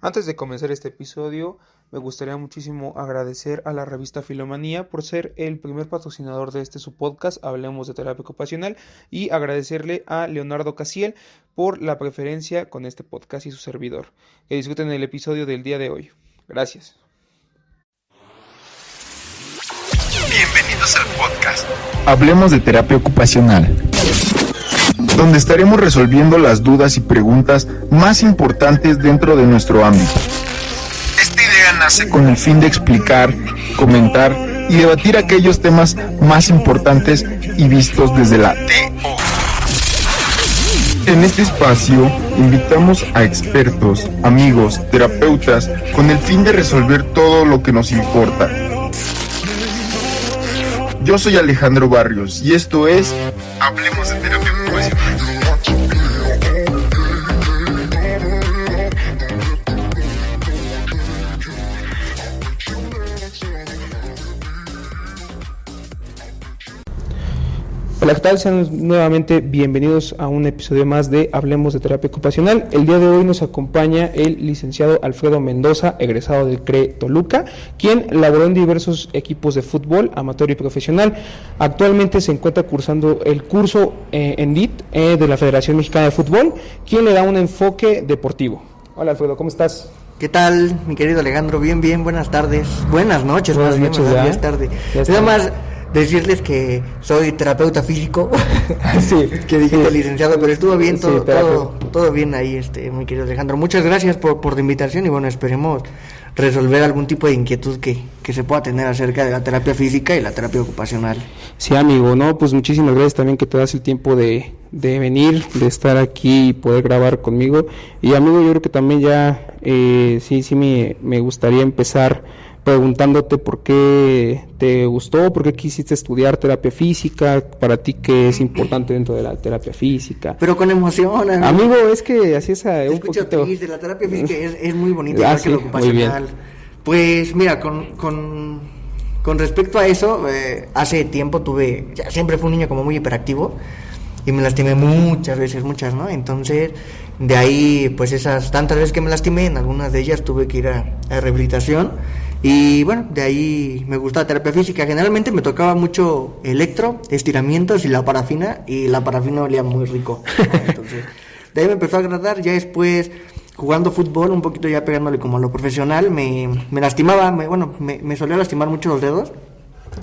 Antes de comenzar este episodio, me gustaría muchísimo agradecer a la revista Filomanía por ser el primer patrocinador de su podcast, Hablemos de Terapia Ocupacional, y agradecerle a Leonardo Casiel por la preferencia con este podcast y su servidor. Que disfruten el episodio del día de hoy. Gracias. Bienvenidos al podcast Hablemos de Terapia Ocupacional, donde estaremos resolviendo las dudas y preguntas más importantes dentro de nuestro ámbito. Esta idea nace con el fin de explicar, comentar y debatir aquellos temas más importantes y vistos desde la TO. En este espacio invitamos a expertos, amigos, terapeutas, con el fin de resolver todo lo que nos importa. Yo soy Alejandro Barrios y esto es Hablemos de Terapia Ocupacional. Hola, ¿qué tal? Sean nuevamente bienvenidos a un episodio más de Hablemos de Terapia Ocupacional. El día de hoy nos acompaña el licenciado Alfredo Mendoza, egresado del CRE Toluca, quien laboró en diversos equipos de fútbol, amateur y profesional. Actualmente se encuentra cursando el curso en DIT de la Federación Mexicana de Fútbol, quien le da un enfoque deportivo. Hola Alfredo, ¿cómo estás? ¿Qué tal, mi querido Alejandro? Bien, buenas tardes. Buenas noches, buenas noches, ya es tarde. Nada más decirles que soy terapeuta físico. Sí, que dijiste licenciado, pero estuvo bien, todo bien ahí, mi querido Alejandro. Muchas gracias por la invitación y bueno, esperemos resolver algún tipo de inquietud que se pueda tener acerca de la terapia física y la terapia ocupacional. Sí, amigo, no, pues muchísimas gracias también que te das el tiempo de venir, de estar aquí y poder grabar conmigo. Y amigo, yo creo que también ya me gustaría empezar preguntándote por qué te gustó, por qué quisiste estudiar terapia física, para ti qué es importante dentro de la terapia física. Pero con emoción, amigo, es que así es un poquito. Triste, la terapia física es muy bonita, que la ocupacional. Pues mira, con respecto a eso, hace tiempo siempre fui un niño como muy hiperactivo y me lastimé muchas, ¿no? Entonces, de ahí, pues esas tantas veces que me lastimé, en algunas de ellas tuve que ir a rehabilitación. Y bueno, de ahí me gustaba terapia física. Generalmente me tocaba mucho electro, estiramientos y la parafina olía muy rico, ¿no? Entonces, de ahí me empezó a agradar. Ya después, jugando fútbol, un poquito ya pegándole como a lo profesional, me lastimaba, me solía lastimar mucho los dedos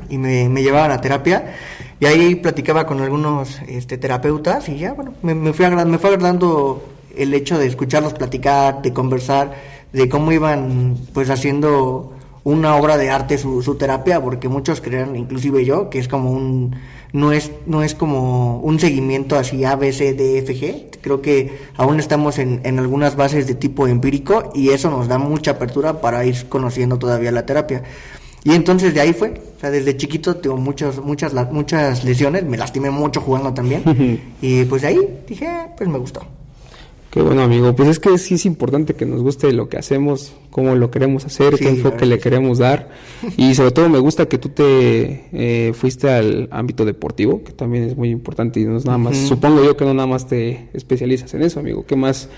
y me llevaban a terapia. Y ahí platicaba con algunos terapeutas y ya, bueno, me fue agradando el hecho de escucharlos platicar, de conversar, de cómo iban pues haciendo una obra de arte su terapia, porque muchos creen, inclusive yo, que es como no es como un seguimiento así A, B, C, D, F, G. Creo que aún estamos en algunas bases de tipo empírico y eso nos da mucha apertura para ir conociendo todavía la terapia. Y entonces de ahí fue, o sea, desde chiquito tengo muchas lesiones, me lastimé mucho jugando también y pues de ahí dije, pues me gustó. Qué bueno, amigo, pues es que sí es importante que nos guste lo que hacemos, cómo lo queremos hacer, qué enfoque le queremos dar, y sobre todo me gusta que tú te fuiste al ámbito deportivo, que también es muy importante y no es nada más, supongo yo que no nada más te especializas en eso, amigo. ¿Qué más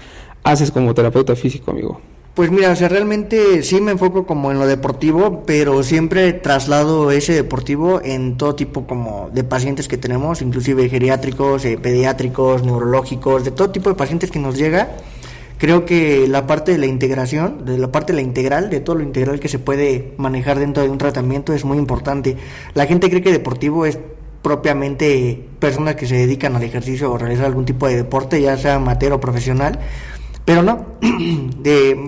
haces como terapeuta físico, amigo? Pues mira, o sea, realmente sí me enfoco como en lo deportivo, pero siempre traslado ese deportivo en todo tipo como de pacientes que tenemos, inclusive geriátricos, pediátricos, neurológicos, de todo tipo de pacientes que nos llega. Creo que la parte de la integración, de todo lo integral que se puede manejar dentro de un tratamiento es muy importante. La gente cree que deportivo es propiamente personas que se dedican al ejercicio o realizar algún tipo de deporte, ya sea amateur o profesional. Pero no,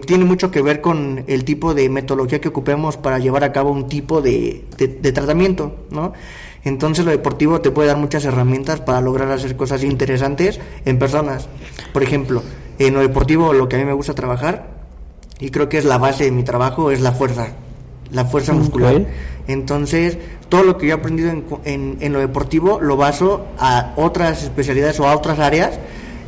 tiene mucho que ver con el tipo de metodología que ocupemos para llevar a cabo un tipo de tratamiento, ¿no? Entonces lo deportivo te puede dar muchas herramientas para lograr hacer cosas interesantes en personas. Por ejemplo, en lo deportivo lo que a mí me gusta trabajar, y creo que es la base de mi trabajo, es la fuerza muscular. Entonces, todo lo que yo he aprendido en lo deportivo lo baso a otras especialidades o a otras áreas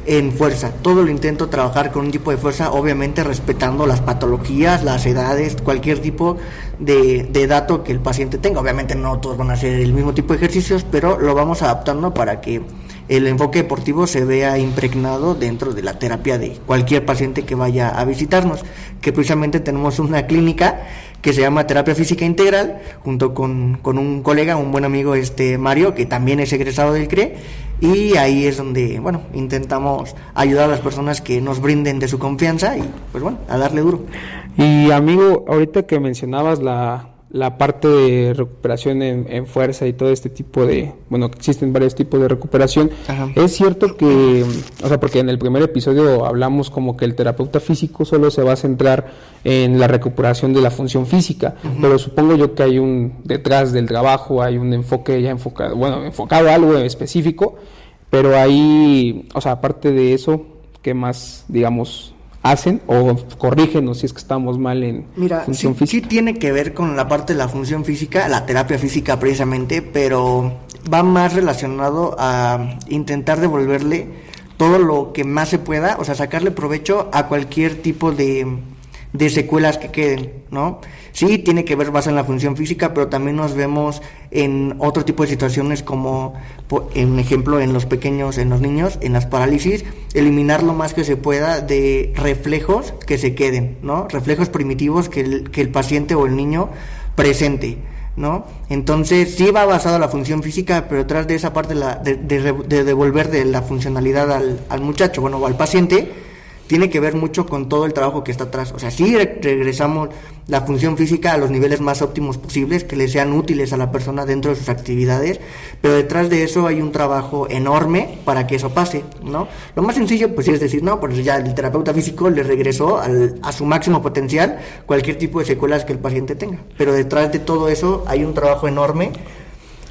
en fuerza. Todo lo intento trabajar con un tipo de fuerza, obviamente respetando las patologías, las edades, cualquier tipo de dato que el paciente tenga. Obviamente no todos van a hacer el mismo tipo de ejercicios, pero lo vamos adaptando para que el enfoque deportivo se vea impregnado dentro de la terapia de cualquier paciente que vaya a visitarnos, que precisamente tenemos una clínica que se llama Terapia Física Integral, junto con un colega, un buen amigo, Mario, que también es egresado del CRE, y ahí es donde, bueno, intentamos ayudar a las personas que nos brinden de su confianza y, pues bueno, a darle duro. Y amigo, ahorita que mencionabas la parte de recuperación en fuerza y todo este tipo de, bueno, existen varios tipos de recuperación. Ajá. Es cierto que, o sea, porque en el primer episodio hablamos como que el terapeuta físico solo se va a centrar en la recuperación de la función física, pero supongo yo que hay detrás del trabajo hay un enfoque ya enfocado a algo específico, pero ahí, o sea, aparte de eso, ¿qué más, digamos, hacen o corrígenos si es que estamos mal en función física? Sí tiene que ver con la parte de la función física, la terapia física precisamente, pero va más relacionado a intentar devolverle todo lo que más se pueda, o sea, sacarle provecho a cualquier tipo de secuelas que queden, ¿no? Sí, tiene que ver más en la función física, pero también nos vemos en otro tipo de situaciones como, en ejemplo, en los pequeños, en los niños, en las parálisis, eliminar lo más que se pueda de reflejos que se queden, ¿no? Reflejos primitivos que el paciente o el niño presente, ¿no? Entonces sí va basado a la función física, pero detrás de esa parte de devolver de la funcionalidad al muchacho, bueno, o al paciente, tiene que ver mucho con todo el trabajo que está atrás. O sea, sí regresamos la función física a los niveles más óptimos posibles, que le sean útiles a la persona dentro de sus actividades, pero detrás de eso hay un trabajo enorme para que eso pase, ¿no? Lo más sencillo, pues sí, es decir, no, pues ya el terapeuta físico le regresó a su máximo potencial cualquier tipo de secuelas que el paciente tenga, pero detrás de todo eso hay un trabajo enorme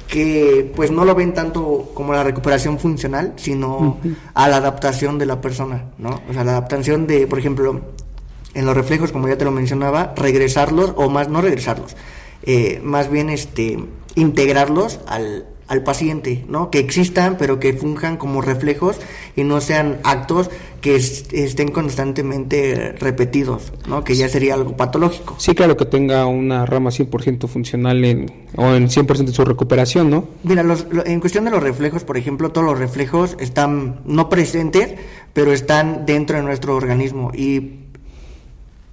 que pues no lo ven tanto como la recuperación funcional, sino a la adaptación de la persona, ¿no? O sea, la adaptación de, por ejemplo, en los reflejos, como ya te lo mencionaba, regresarlos, o más, no regresarlos, más bien integrarlos al paciente, ¿no? Que existan, pero que funjan como reflejos y no sean actos que estén constantemente repetidos, ¿no? Que ya sería algo patológico. Sí, claro, que tenga una rama 100% funcional o en 100% de su recuperación, ¿no? Mira, en cuestión de los reflejos, por ejemplo, todos los reflejos están no presentes, pero están dentro de nuestro organismo y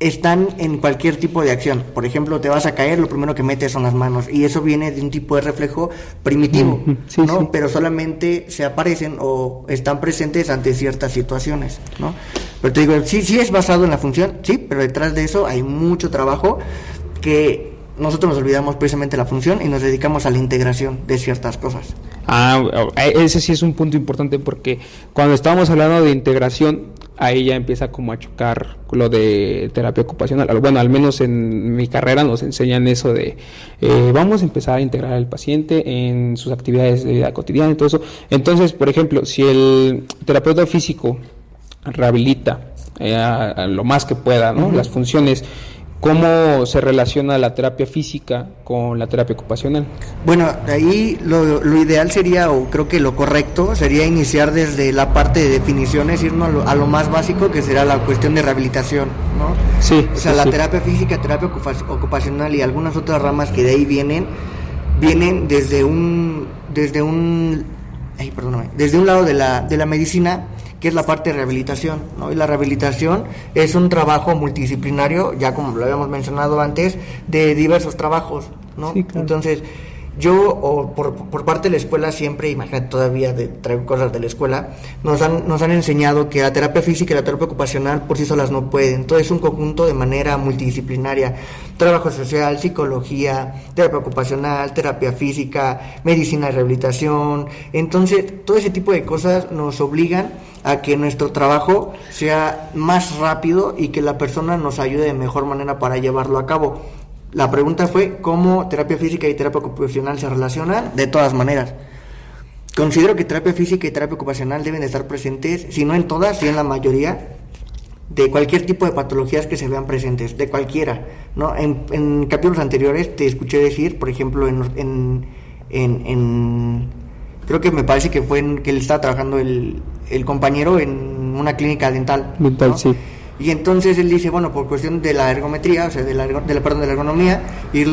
están en cualquier tipo de acción. Por ejemplo, te vas a caer, lo primero que metes son las manos, y eso viene de un tipo de reflejo primitivo, sí, ¿no? Sí. Pero solamente se aparecen o están presentes ante ciertas situaciones, ¿no? Pero te digo, sí es basado en la función, sí, pero detrás de eso hay mucho trabajo que nosotros nos olvidamos precisamente la función y nos dedicamos a la integración de ciertas cosas. Ese sí es un punto importante, porque cuando estábamos hablando de integración, ahí ya empieza como a chocar lo de terapia ocupacional. Bueno, al menos en mi carrera nos enseñan eso de vamos a empezar a integrar al paciente en sus actividades de vida cotidiana y todo eso. Entonces, por ejemplo, si el terapeuta físico rehabilita a lo más que pueda, ¿no? Las funciones, ¿cómo se relaciona la terapia física con la terapia ocupacional? Bueno, ahí lo ideal sería, o creo que lo correcto, sería iniciar desde la parte de definiciones, irnos a lo más básico, que será la cuestión de rehabilitación, ¿no? Sí. O sea, la terapia física, terapia ocupacional y algunas otras ramas que de ahí vienen desde un lado de la medicina, que es la parte de rehabilitación, ¿no? Y la rehabilitación es un trabajo multidisciplinario, ya como lo habíamos mencionado antes, de diversos trabajos, ¿no? Sí, claro. Entonces, yo, por parte de la escuela siempre, imagínate, todavía traigo cosas de la escuela, nos han enseñado que la terapia física y la terapia ocupacional por sí solas no pueden. Todo es un conjunto de manera multidisciplinaria: trabajo social, psicología, terapia ocupacional, terapia física, medicina de rehabilitación. Entonces, todo ese tipo de cosas nos obligan a que nuestro trabajo sea más rápido y que la persona nos ayude de mejor manera para llevarlo a cabo. La pregunta fue cómo terapia física y terapia ocupacional se relacionan. De todas maneras, considero que terapia física y terapia ocupacional deben de estar presentes, si no en todas, sí en la mayoría, de cualquier tipo de patologías que se vean presentes, de cualquiera, ¿no? En capítulos anteriores te escuché decir, por ejemplo, creo que me parece que fue que él estaba trabajando el compañero en una clínica dental, ¿no? Sí. Y entonces él dice, bueno, por cuestión de la ergometría, o sea, de la ergonomía, ir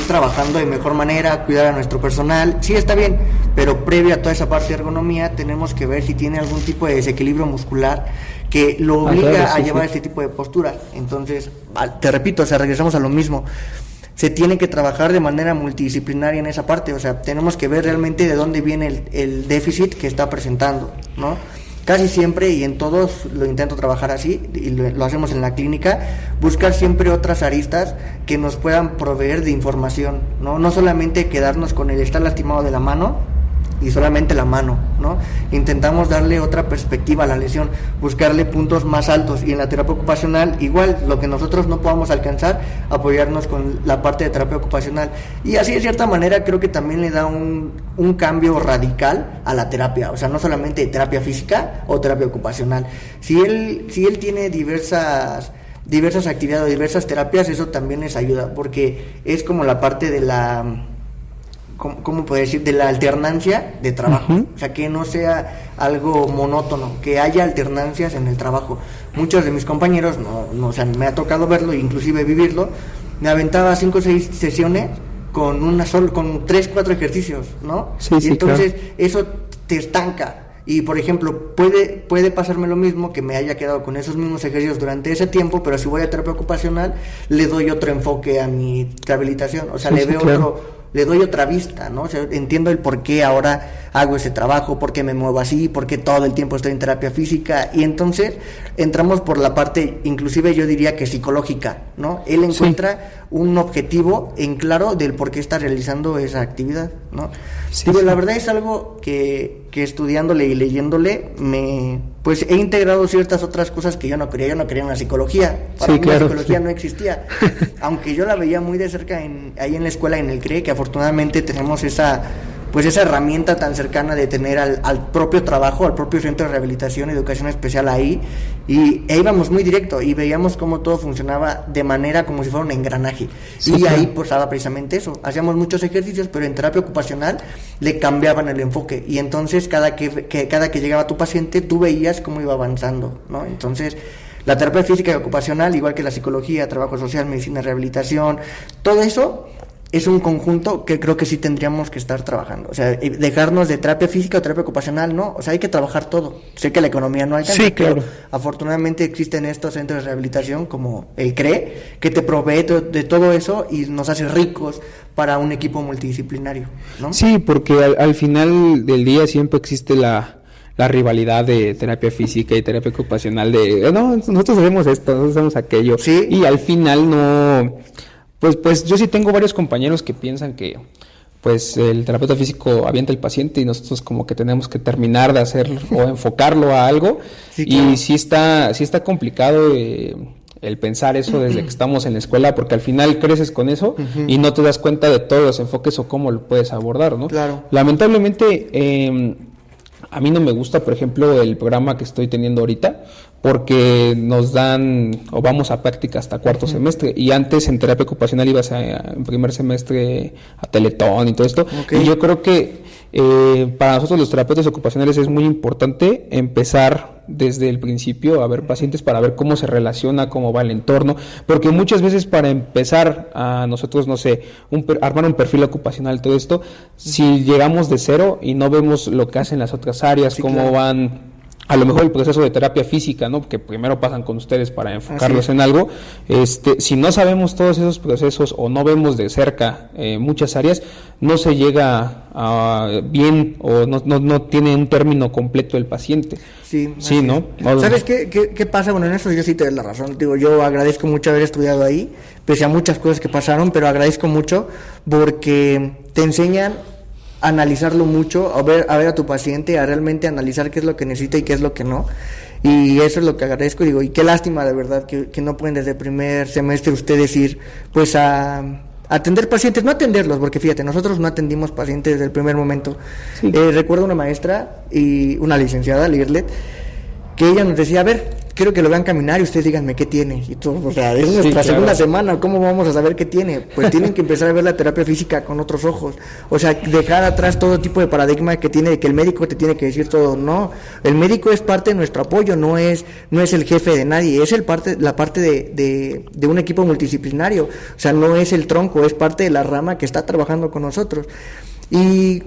trabajando de mejor manera, cuidar a nuestro personal, sí está bien, pero previo a toda esa parte de ergonomía tenemos que ver si tiene algún tipo de desequilibrio muscular que lo obliga a llevar este tipo de postura. Entonces, te repito, o sea, regresamos a lo mismo. Se tiene que trabajar de manera multidisciplinaria en esa parte, o sea, tenemos que ver realmente de dónde viene el déficit que está presentando, ¿no? Casi siempre, y en todos lo intento trabajar así, y lo hacemos en la clínica, buscar siempre otras aristas que nos puedan proveer de información, ¿no? No solamente quedarnos con el estar lastimado de la mano, y solamente la mano, ¿no? Intentamos darle otra perspectiva a la lesión, buscarle puntos más altos, y en la terapia ocupacional igual, lo que nosotros no podamos alcanzar, apoyarnos con la parte de terapia ocupacional, y así de cierta manera creo que también le da un cambio radical a la terapia, o sea, no solamente terapia física o terapia ocupacional. Si él tiene diversas actividades o diversas terapias, eso también les ayuda, porque es como la parte de la... ¿Cómo puedo decir? De la alternancia de trabajo. Uh-huh. O sea, que no sea algo monótono, que haya alternancias en el trabajo. Muchos de mis compañeros, no, o sea, me ha tocado verlo, inclusive vivirlo, me aventaba 5 o 6 sesiones con con 3, 4 ejercicios, ¿no? Sí, y entonces claro. Eso te estanca. Y por ejemplo, puede pasarme lo mismo, que me haya quedado con esos mismos ejercicios durante ese tiempo, pero si voy a terapia ocupacional, le doy otro enfoque a mi rehabilitación, o sea, sí, le veo claro. le doy otra vista, ¿no? O sea, entiendo el por qué ahora hago ese trabajo, por qué me muevo así, por qué todo el tiempo estoy en terapia física, y entonces entramos por la parte, inclusive yo diría que psicológica, ¿no? Él encuentra un objetivo en claro del por qué está realizando esa actividad, ¿no? Sí, Pero la verdad es algo que estudiándole y leyéndole pues he integrado ciertas otras cosas que yo no quería en la psicología. Para mí la psicología no existía, aunque yo la veía muy de cerca ahí en la escuela, en el CRE, que afortunadamente tenemos esa herramienta tan cercana de tener al propio trabajo, al propio centro de rehabilitación y educación especial ahí, y íbamos muy directo y veíamos cómo todo funcionaba de manera como si fuera un engranaje. Sí, y claro. Ahí pues estaba precisamente eso, hacíamos muchos ejercicios, pero en terapia ocupacional le cambiaban el enfoque, y entonces cada que llegaba tu paciente tú veías cómo iba avanzando, ¿no? Entonces la terapia física y ocupacional, igual que la psicología, trabajo social, medicina, rehabilitación, todo eso es un conjunto que creo que sí tendríamos que estar trabajando. O sea, dejarnos de terapia física o terapia ocupacional, no. O sea, hay que trabajar todo. Sé que la economía no alcanza, sí, claro. Pero afortunadamente existen estos centros de rehabilitación como el CRE, que te provee de todo eso y nos hace ricos para un equipo multidisciplinario, ¿no? Sí, porque al final del día siempre existe la rivalidad de terapia física y terapia ocupacional no, nosotros hacemos esto, nosotros hacemos aquello. Sí. Y al final no... Pues yo sí tengo varios compañeros que piensan que pues el terapeuta físico avienta al paciente y nosotros como que tenemos que terminar de hacer o enfocarlo a algo. Sí, claro. Y sí está complicado el pensar eso desde que estamos en la escuela, porque al final creces con eso y no te das cuenta de todos los enfoques o cómo lo puedes abordar, ¿no? Claro. Lamentablemente a mí no me gusta, por ejemplo, el programa que estoy teniendo ahorita, porque nos dan o vamos a práctica hasta cuarto semestre, y antes en terapia ocupacional ibas en primer semestre a Teletón y todo esto. Okay. Y yo creo que para nosotros los terapeutas ocupacionales es muy importante empezar desde el principio a ver pacientes para ver cómo se relaciona, cómo va el entorno, porque muchas veces para empezar a nosotros, no sé, armar un perfil ocupacional, todo esto, si llegamos de cero y no vemos lo que hacen las otras áreas, sí, cómo claro. van... A lo mejor el proceso de terapia física, ¿no? Que primero pasan con ustedes para enfocarlos en algo. Si no sabemos todos esos procesos o no vemos de cerca muchas áreas, no se llega a bien o no tiene un término completo el paciente. Sí, ¿no? ¿Sabes qué pasa? Bueno, en eso yo sí te doy la razón. Digo, yo agradezco mucho haber estudiado ahí, pese a muchas cosas que pasaron, pero agradezco mucho porque te enseñan analizarlo mucho, a ver a tu paciente, a realmente analizar qué es lo que necesita y qué es lo que no, y eso es lo que agradezco. Digo, y qué lástima de verdad que no pueden desde el primer semestre ustedes ir pues a atender pacientes, no atenderlos, porque fíjate, nosotros no atendimos pacientes desde el primer momento. Sí. Recuerdo una maestra y una licenciada, Lirlet, que ella nos decía, a ver, quiero que lo vean caminar y ustedes díganme qué tiene. Y todo, o sea, es nuestra segunda semana, ¿cómo vamos a saber qué tiene? Pues tienen que empezar a ver la terapia física con otros ojos. O sea, dejar atrás todo tipo de paradigma que tiene de que el médico te tiene que decir todo. No, el médico es parte de nuestro apoyo, no es el jefe de nadie, es la parte de un equipo multidisciplinario. O sea, no es el tronco, es parte de la rama que está trabajando con nosotros. Y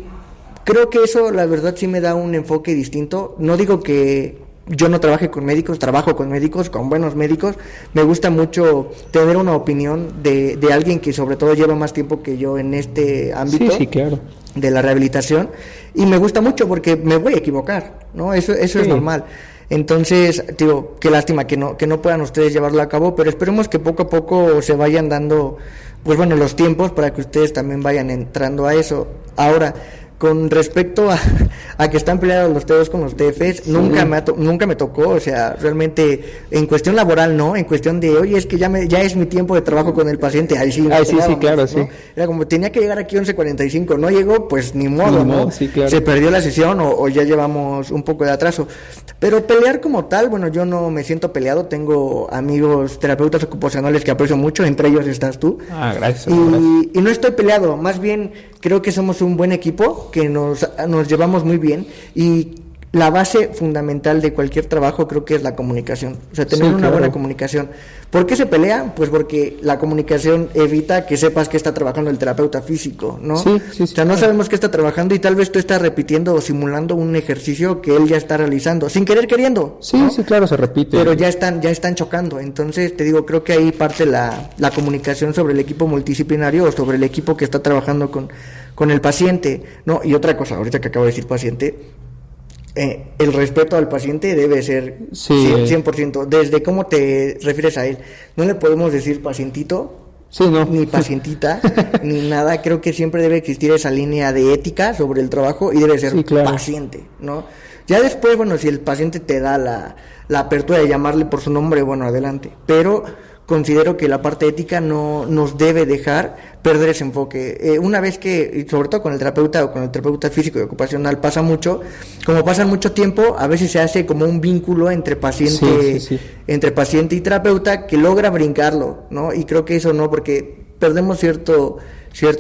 creo que eso, la verdad, sí me da un enfoque distinto. No digo que yo no trabaje con médicos, trabajo con médicos, con buenos médicos. Me gusta mucho tener una opinión de alguien que sobre todo lleva más tiempo que yo en este ámbito claro. de la rehabilitación, y me gusta mucho porque me voy a equivocar, ¿no? Eso es normal. Entonces, digo, qué lástima que no puedan ustedes llevarlo a cabo, pero esperemos que poco a poco se vayan dando, pues bueno, los tiempos para que ustedes también vayan entrando a eso. Ahora, con respecto a que están peleados los TOs con los TFs, nunca me tocó, o sea, realmente en cuestión laboral no, en cuestión de, oye, es que ya es mi tiempo de trabajo con el paciente, ahí sí. Claro, ¿no? sí. Era como, tenía que llegar aquí 11:45, no llegó, pues ni modo, ¿no? Sí, claro. Se perdió la sesión o ya llevamos un poco de atraso. Pero pelear como tal, bueno, yo no me siento peleado, tengo amigos terapeutas ocupacionales que aprecio mucho, entre ellos estás tú. Gracias. Y no estoy peleado, más bien creo que somos un buen equipo, que nos llevamos muy bien, y la base fundamental de cualquier trabajo creo que es la comunicación, o sea, tener una buena comunicación. ¿Por qué se pelea? Pues porque la comunicación evita que sepas que está trabajando el terapeuta físico, ¿no? Sí, o sea, no sabemos qué está trabajando y tal vez tú estás repitiendo o simulando un ejercicio que él ya está realizando, sin querer queriendo. Sí, ¿no? sí, claro, se repite. Pero ya están chocando. Entonces, te digo, creo que ahí parte la comunicación sobre el equipo multidisciplinario o sobre el equipo que está trabajando con el paciente, ¿no? Y otra cosa, ahorita que acabo de decir paciente, el respeto al paciente debe ser 100%, desde cómo te refieres a él. No le podemos decir pacientito, ni pacientita, ni nada. Creo que siempre debe existir esa línea de ética sobre el trabajo y debe ser paciente, ¿no? Ya después, bueno, si el paciente te da la apertura de llamarle por su nombre, bueno, adelante. Pero considero que la parte ética no nos debe dejar perder ese enfoque. Una vez que, y sobre todo con el terapeuta o con el terapeuta físico y ocupacional, pasa mucho, como pasan mucho tiempo, a veces se hace como un vínculo entre paciente, entre paciente y terapeuta que logra brincarlo, ¿no? Y creo que eso no, porque perdemos cierto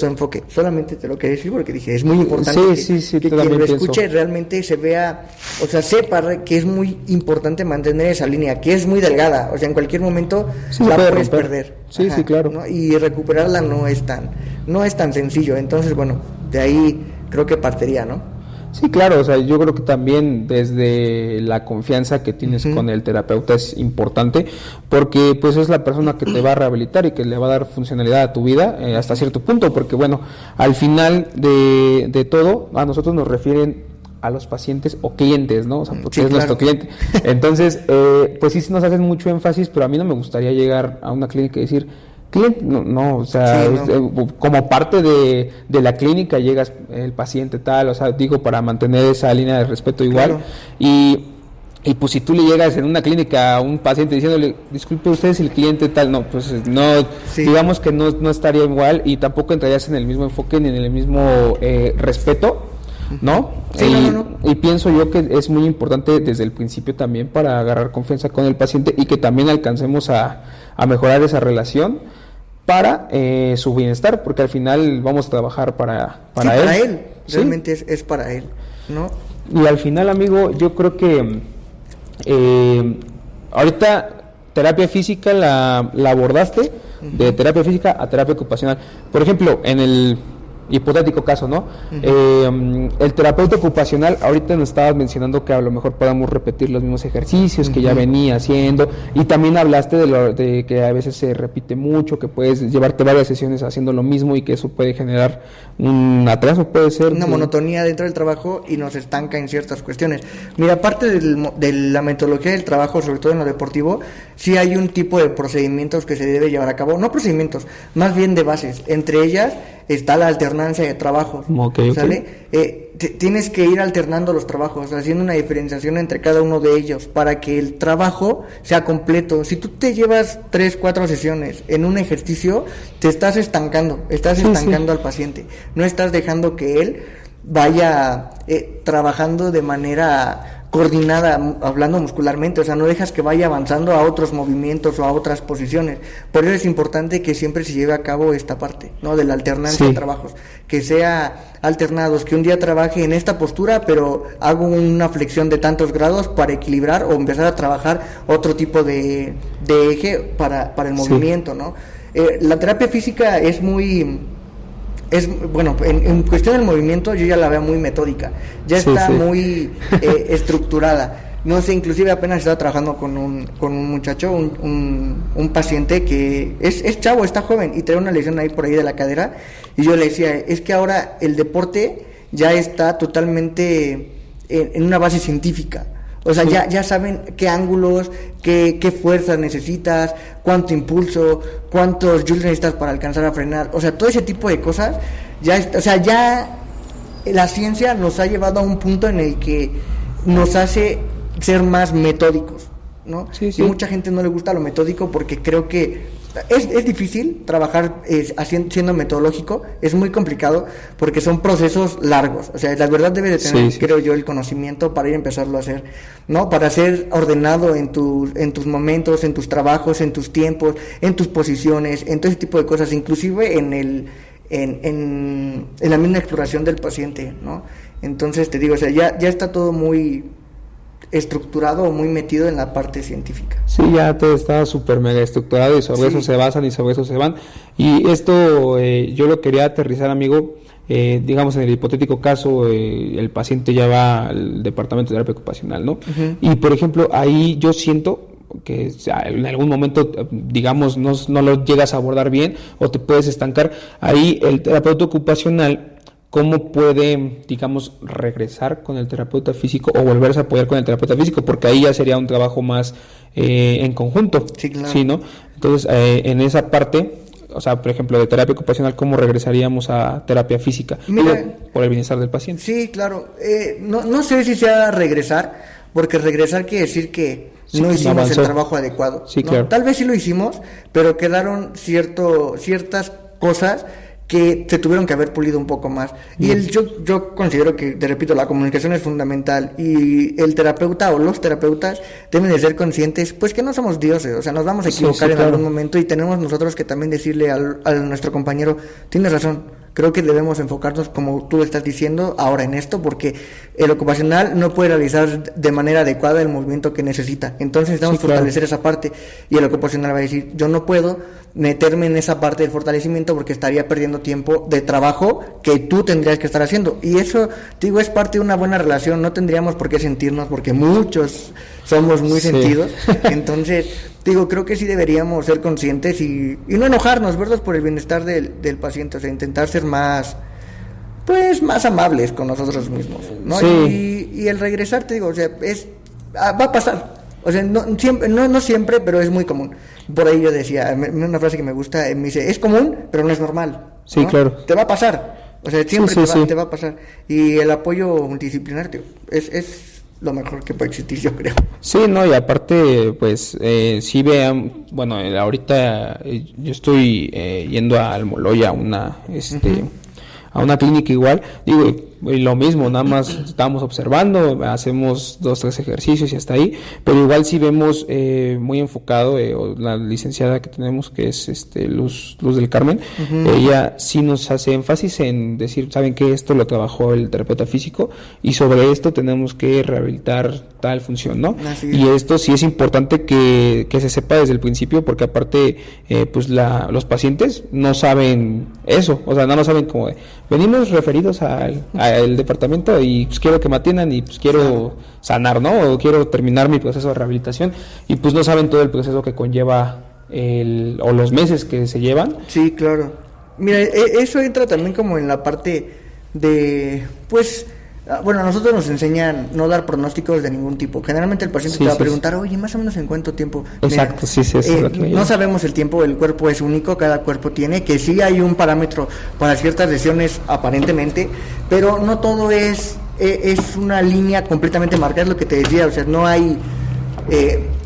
enfoque. Solamente te lo quería decir porque dije, es muy importante que quien lo escuche realmente se vea, o sea, sepa que es muy importante mantener esa línea, que es muy delgada, o sea, en cualquier momento la puedes perder. Sí, claro. ¿no? Y recuperarla no es tan sencillo. Entonces, bueno, de ahí creo que partiría, ¿no? Sí, claro, o sea, yo creo que también desde la confianza que tienes con el terapeuta es importante, porque pues es la persona que te va a rehabilitar y que le va a dar funcionalidad a tu vida hasta cierto punto, porque bueno, al final de todo, a nosotros nos refieren a los pacientes o clientes, ¿no? O sea, porque es nuestro cliente. Entonces, pues sí nos hacen mucho énfasis, pero a mí no me gustaría llegar a una clínica y decir, cliente, no, o sea, como parte de la clínica llegas el paciente tal, o sea, digo, para mantener esa línea de respeto igual, y pues si tú le llegas en una clínica a un paciente diciéndole, disculpe, usted es el cliente tal, no, pues no, digamos que no estaría igual, y tampoco entrarías en el mismo enfoque ni en el mismo respeto, ¿no? Y pienso yo que es muy importante desde el principio también para agarrar confianza con el paciente y que también alcancemos a mejorar esa relación para su bienestar, porque al final vamos a trabajar para él. Realmente es para él, ¿no? Y al final, amigo, yo creo que ahorita terapia física la abordaste, de terapia física a terapia ocupacional. Por ejemplo, en el hipotético caso, ¿no? El terapeuta ocupacional, ahorita nos estabas mencionando que a lo mejor podamos repetir los mismos ejercicios que ya venía haciendo, y también hablaste de que a veces se repite mucho, que puedes llevarte varias sesiones haciendo lo mismo y que eso puede generar un atraso, puede ser una monotonía dentro del trabajo y nos estanca en ciertas cuestiones. Mira, aparte de la metodología del trabajo, sobre todo en lo deportivo, sí hay un tipo de procedimientos que se debe llevar a cabo, no procedimientos, más bien de bases. Entre ellas está la alternancia de trabajos, ¿sale? Tienes que ir alternando los trabajos, haciendo una diferenciación entre cada uno de ellos para que el trabajo sea completo. Si tú te llevas 3-4 sesiones en un ejercicio, te estás estancando al paciente, no estás dejando que él vaya trabajando de manera coordinada, hablando muscularmente, o sea, no dejas que vaya avanzando a otros movimientos o a otras posiciones. Por eso es importante que siempre se lleve a cabo esta parte, ¿no? De la alternancia de trabajos, que sea alternados, que un día trabaje en esta postura, pero hago una flexión de tantos grados para equilibrar o empezar a trabajar otro tipo de eje para el movimiento, ¿no? La terapia física bueno, en cuestión del movimiento yo ya la veo muy metódica, ya está muy estructurada. No sé, inclusive apenas estaba trabajando con un muchacho, un paciente que es chavo, está joven y trae una lesión ahí por ahí de la cadera, y yo le decía, es que ahora el deporte ya está totalmente en una base científica. O sea, ya saben qué ángulos, qué fuerzas necesitas, cuánto impulso, cuántos joules necesitas para alcanzar a frenar. O sea, todo ese tipo de cosas, ya la ciencia nos ha llevado a un punto en el que nos hace ser más metódicos, ¿no? Sí. Y mucha gente no le gusta lo metódico porque creo que es difícil trabajar siendo metodológico, es muy complicado porque son procesos largos. O sea, la verdad debe de tener, creo yo, el conocimiento para ir a empezarlo a hacer, ¿no? Para ser ordenado en tus momentos, en tus trabajos, en tus tiempos, en tus posiciones, en todo ese tipo de cosas, inclusive en la misma exploración del paciente, ¿no? Entonces te digo, o sea, ya está todo muy estructurado o muy metido en la parte científica. Sí, ya todo está súper mega estructurado y sobre eso se basan y sobre eso se van. Y esto yo lo quería aterrizar, amigo, digamos en el hipotético caso, el paciente ya va al departamento de terapia ocupacional, ¿no? Uh-huh. Y por ejemplo, ahí yo siento que en algún momento, digamos, no lo llegas a abordar bien o te puedes estancar. Ahí el terapeuta ocupacional, ¿cómo puede, digamos, regresar con el terapeuta físico o volverse a apoyar con el terapeuta físico? Porque ahí ya sería un trabajo más en conjunto. Sí, claro. ¿Sí, no? Entonces, en esa parte, o sea, por ejemplo, de terapia ocupacional, ¿cómo regresaríamos a terapia física? Por el bienestar del paciente. Sí, claro. No sé si sea regresar, porque regresar quiere decir que no hicimos el trabajo adecuado. Sí, ¿no? Claro. Tal vez sí lo hicimos, pero quedaron ciertas cosas que se tuvieron que haber pulido un poco más. Y yo considero que, te repito, la comunicación es fundamental, y el terapeuta o los terapeutas deben de ser conscientes, pues, que no somos dioses, o sea, nos vamos a equivocar en algún momento, y tenemos nosotros que también decirle a nuestro compañero, tienes razón, creo que debemos enfocarnos, como tú estás diciendo, ahora en esto, porque el ocupacional no puede realizar de manera adecuada el movimiento que necesita. Entonces necesitamos fortalecer esa parte, y el ocupacional va a decir, yo no puedo meterme en esa parte del fortalecimiento porque estaría perdiendo tiempo de trabajo que tú tendrías que estar haciendo. Y eso, digo, es parte de una buena relación. No tendríamos por qué sentirnos, porque muchos somos muy sentidos. Entonces, digo, creo que sí deberíamos ser conscientes y no enojarnos, ¿verdad? Por el bienestar del paciente, o sea, intentar ser más amables con nosotros mismos, ¿no? Sí. Y el regresar, te digo, o sea, va a pasar. O sea, no siempre, pero es muy común. Por ahí yo decía, una frase que me gusta, me dice, es común, pero no es normal. Sí, ¿no? Claro. Te va a pasar. O sea, siempre te va a pasar. Y el apoyo multidisciplinar, tío, es lo mejor que puede existir, yo creo. Sí, no, y aparte, pues, sí vean, bueno, ahorita yo estoy yendo a Almoloya, a una clínica igual, digo, y lo mismo, nada más estamos observando, hacemos 2-3 ejercicios y hasta ahí, pero igual sí vemos muy enfocado, la licenciada que tenemos, que es Luz del Carmen, ella sí nos hace énfasis en decir, saben que esto lo trabajó el terapeuta físico y sobre esto tenemos que rehabilitar tal función, ¿no? Y esto sí es importante que se sepa desde el principio, porque aparte pues los pacientes no saben eso, o sea, no lo saben como de, venimos referidos al departamento y pues quiero que me atiendan y pues quiero sanar, ¿no? O quiero terminar mi proceso de rehabilitación, y pues no saben todo el proceso que conlleva o los meses que se llevan. Sí, claro. Mira, eso entra también como en la parte de, pues, bueno, a nosotros nos enseñan no dar pronósticos de ningún tipo. Generalmente el paciente te va a preguntar, oye, más o menos en cuánto tiempo. Exacto, mira, no sabemos el tiempo, el cuerpo es único, cada cuerpo tiene, que sí hay un parámetro para ciertas lesiones aparentemente, pero no todo es una línea completamente marcada, es lo que te decía, o sea, no hay...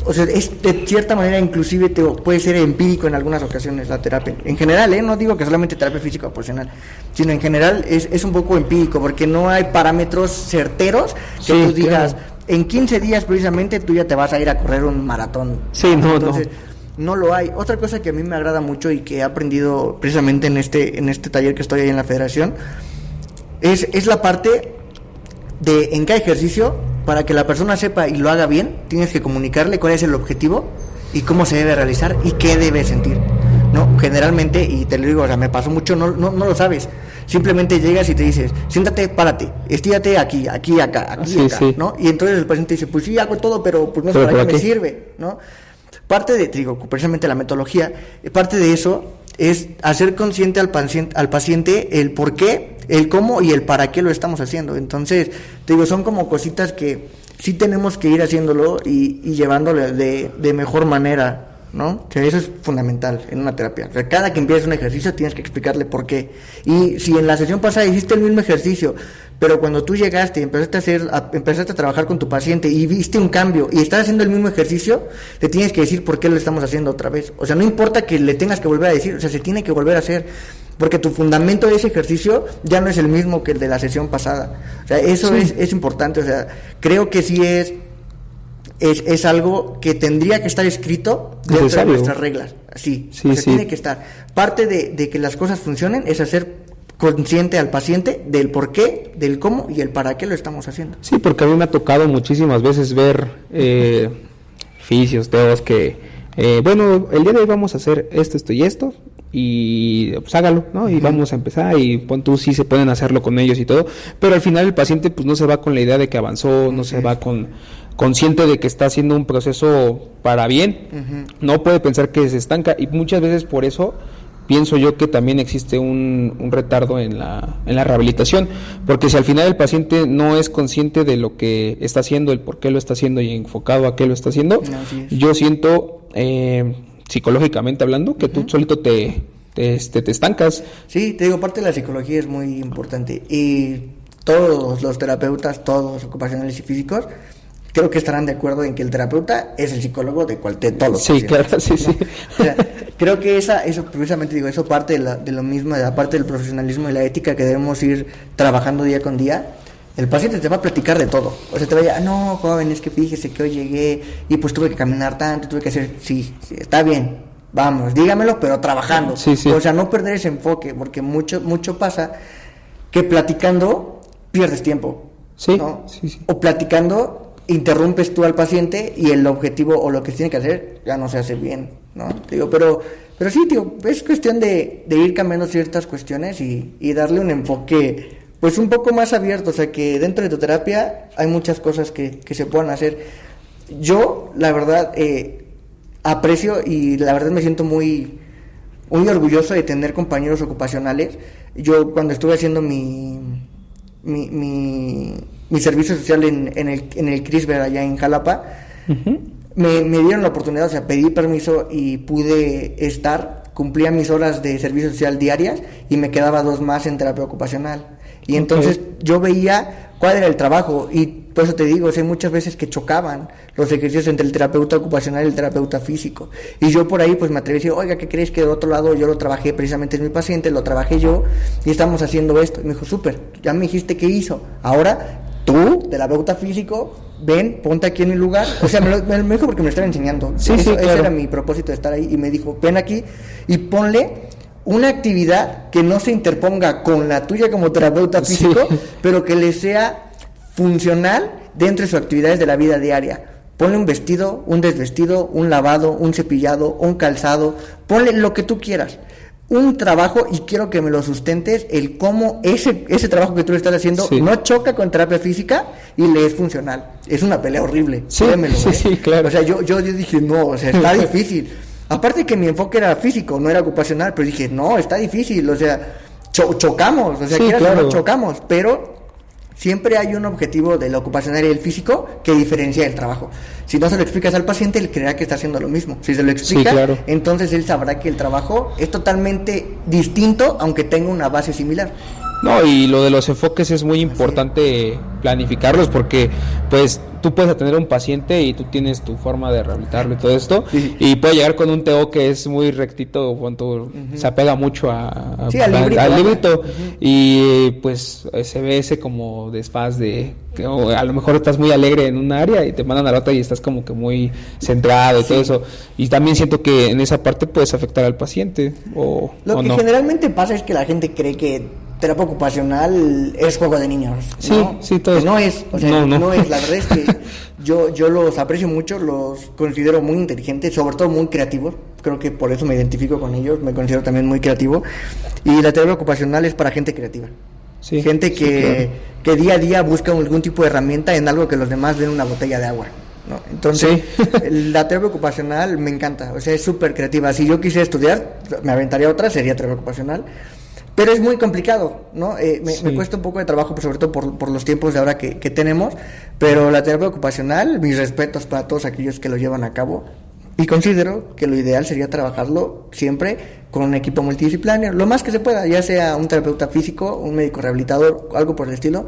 o sea, es de cierta manera inclusive puede ser empírico en algunas ocasiones la terapia. En general, no digo que solamente terapia física o profesional, sino en general es un poco empírico, porque no hay parámetros certeros que tú digas, en 15 días precisamente tú ya te vas a ir a correr un maratón. Sí, no, entonces, no lo hay. Otra cosa que a mí me agrada mucho y que he aprendido precisamente en este taller que estoy ahí en la federación, es la parte de en cada ejercicio, para que la persona sepa y lo haga bien, tienes que comunicarle cuál es el objetivo y cómo se debe realizar y qué debe sentir, ¿no? Generalmente, y te lo digo, o sea, me pasó mucho, no lo sabes. Simplemente llegas y te dices, siéntate, párate, estírate aquí, acá, sí. ¿no? Y entonces el paciente dice, pues sí, hago todo, pero pues no sé para qué me sirve, ¿no? Parte de, te digo, precisamente la metodología, parte de eso es hacer consciente al paciente el por qué, el cómo y el para qué lo estamos haciendo. Entonces, te digo, son como cositas que sí tenemos que ir haciéndolo y llevándolo de mejor manera, ¿no? O sea, eso es fundamental en una terapia. O sea, cada que empieces un ejercicio tienes que explicarle por qué. Y si en la sesión pasada hiciste el mismo ejercicio, pero cuando tú llegaste y empezaste a trabajar con tu paciente y viste un cambio y estás haciendo el mismo ejercicio, le tienes que decir por qué lo estamos haciendo otra vez. O sea, no importa que le tengas que volver a decir, o sea, se tiene que volver a hacer, porque tu fundamento de ese ejercicio ya no es el mismo que el de la sesión pasada. O sea, eso sí. es importante. O sea, creo que sí es algo que tendría que estar escrito dentro de nuestras reglas. Sí, tiene que estar. Parte de que las cosas funcionen es hacer consciente al paciente del por qué, del cómo y el para qué lo estamos haciendo. Sí, porque a mí me ha tocado muchísimas veces ver fisios, teos que, bueno, el día de hoy vamos a hacer esto y esto, y pues hágalo, ¿no? Y vamos a empezar, y pon tú, sí se pueden hacerlo con ellos y todo, pero al final el paciente pues no se va con la idea de que avanzó, no se va consciente de que está haciendo un proceso para bien, no puede pensar que se estanca, y muchas veces por eso pienso yo que también existe un retardo en la rehabilitación, porque si al final el paciente no es consciente de lo que está haciendo, el por qué lo está haciendo y enfocado a qué lo está haciendo, yo siento, psicológicamente hablando, que tú solito te estancas. Sí, te digo, parte de la psicología es muy importante, y todos los terapeutas, todos ocupacionales y físicos, creo que estarán de acuerdo en que el terapeuta es el psicólogo de todos los pacientes. Claro, sí. O sea, creo que eso precisamente digo, eso parte de lo mismo, de la parte del profesionalismo y la ética que debemos ir trabajando día con día. El paciente te va a platicar de todo. O sea, te va a decir, no, joven, es que fíjese que hoy llegué y pues tuve que caminar tanto, tuve que hacer, sí, está bien, vamos, dígamelo, pero trabajando. Sí. O sea, no perder ese enfoque, porque mucho pasa que platicando pierdes tiempo. Sí, ¿no? Sí. O platicando interrumpes tú al paciente y el objetivo o lo que tiene que hacer ya no se hace bien, ¿no? Digo, pero sí, tío, es cuestión de ir cambiando ciertas cuestiones y darle un enfoque pues un poco más abierto. O sea, que dentro de tu terapia hay muchas cosas que se puedan hacer. Yo, la verdad, aprecio y la verdad me siento muy orgulloso de tener compañeros ocupacionales. Yo cuando estuve haciendo mi servicio social en el CRISBER allá en Jalapa, me dieron la oportunidad, o sea, pedí permiso y pude cumplía mis horas de servicio social diarias y me quedaba 2 más en terapia ocupacional. Y entonces yo veía cuál era el trabajo, y por eso te digo, hay muchas veces que chocaban los ejercicios entre el terapeuta ocupacional y el terapeuta físico, y yo por ahí pues me atreví a decir, oiga, ¿qué crees? Que de otro lado yo lo trabajé, precisamente es mi paciente, lo trabajé yo y estamos haciendo esto. Y me dijo, súper, ya me dijiste qué hizo, ahora tú, terapeuta físico, ven, ponte aquí en mi lugar. O sea, me dijo porque me lo estaba enseñando. Sí, claro. Ese era mi propósito de estar ahí, y me dijo, ven aquí y ponle una actividad que no se interponga con la tuya como terapeuta físico, pero que le sea funcional dentro de sus actividades de la vida diaria. Ponle un vestido, un desvestido, un lavado, un cepillado, un calzado, ponle lo que tú quieras, un trabajo, y quiero que me lo sustentes el cómo ese trabajo que tú le estás haciendo no choca con terapia física y le es funcional. Es una pelea horrible, créemelo, sí, claro. O sea, yo dije, no, o sea, está difícil. Aparte que mi enfoque era físico, no era ocupacional, pero dije, no, está difícil, o sea, chocamos, o sea, claro. Chocamos, pero siempre hay un objetivo del ocupacional y el físico que diferencia el trabajo. Si no se lo explicas al paciente, él creerá que está haciendo lo mismo. Si se lo explicas, entonces él sabrá que el trabajo es totalmente distinto, aunque tenga una base similar. No, y lo de los enfoques es muy importante planificarlos porque pues tú puedes atender a un paciente y tú tienes tu forma de rehabilitarlo y todo esto, y puede llegar con un TO que es muy rectito, cuando se apega mucho al librito, y pues se ve ese como desfaz de que a lo mejor estás muy alegre en un área y te mandan a la otra y estás como que muy centrado y todo eso, y también siento que en esa parte puedes afectar al paciente lo que generalmente pasa es que la gente cree que terapia ocupacional es juego de niños, ¿no? Sí, todo no es, o sea, no es, la verdad es que yo los aprecio mucho, los considero muy inteligentes, sobre todo muy creativos, creo que por eso me identifico con ellos, me considero también muy creativo, y la terapia ocupacional es para gente creativa, gente que día a día busca algún tipo de herramienta en algo que los demás ven una botella de agua, ¿no? Entonces, la terapia ocupacional me encanta, o sea, es súper creativa. Si yo quisiera estudiar, me aventaría otra, sería terapia ocupacional. Pero es muy complicado, ¿no? Me cuesta un poco de trabajo, sobre todo por los tiempos de ahora que tenemos, pero la terapia ocupacional, mis respetos para todos aquellos que lo llevan a cabo, y considero que lo ideal sería trabajarlo siempre con un equipo multidisciplinario, lo más que se pueda, ya sea un terapeuta físico, un médico rehabilitador, algo por el estilo,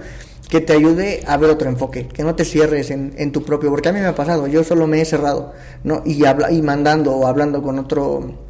que te ayude a ver otro enfoque, que no te cierres en tu propio, porque a mí me ha pasado, yo solo me he cerrado, ¿no? Y mandando o hablando con otro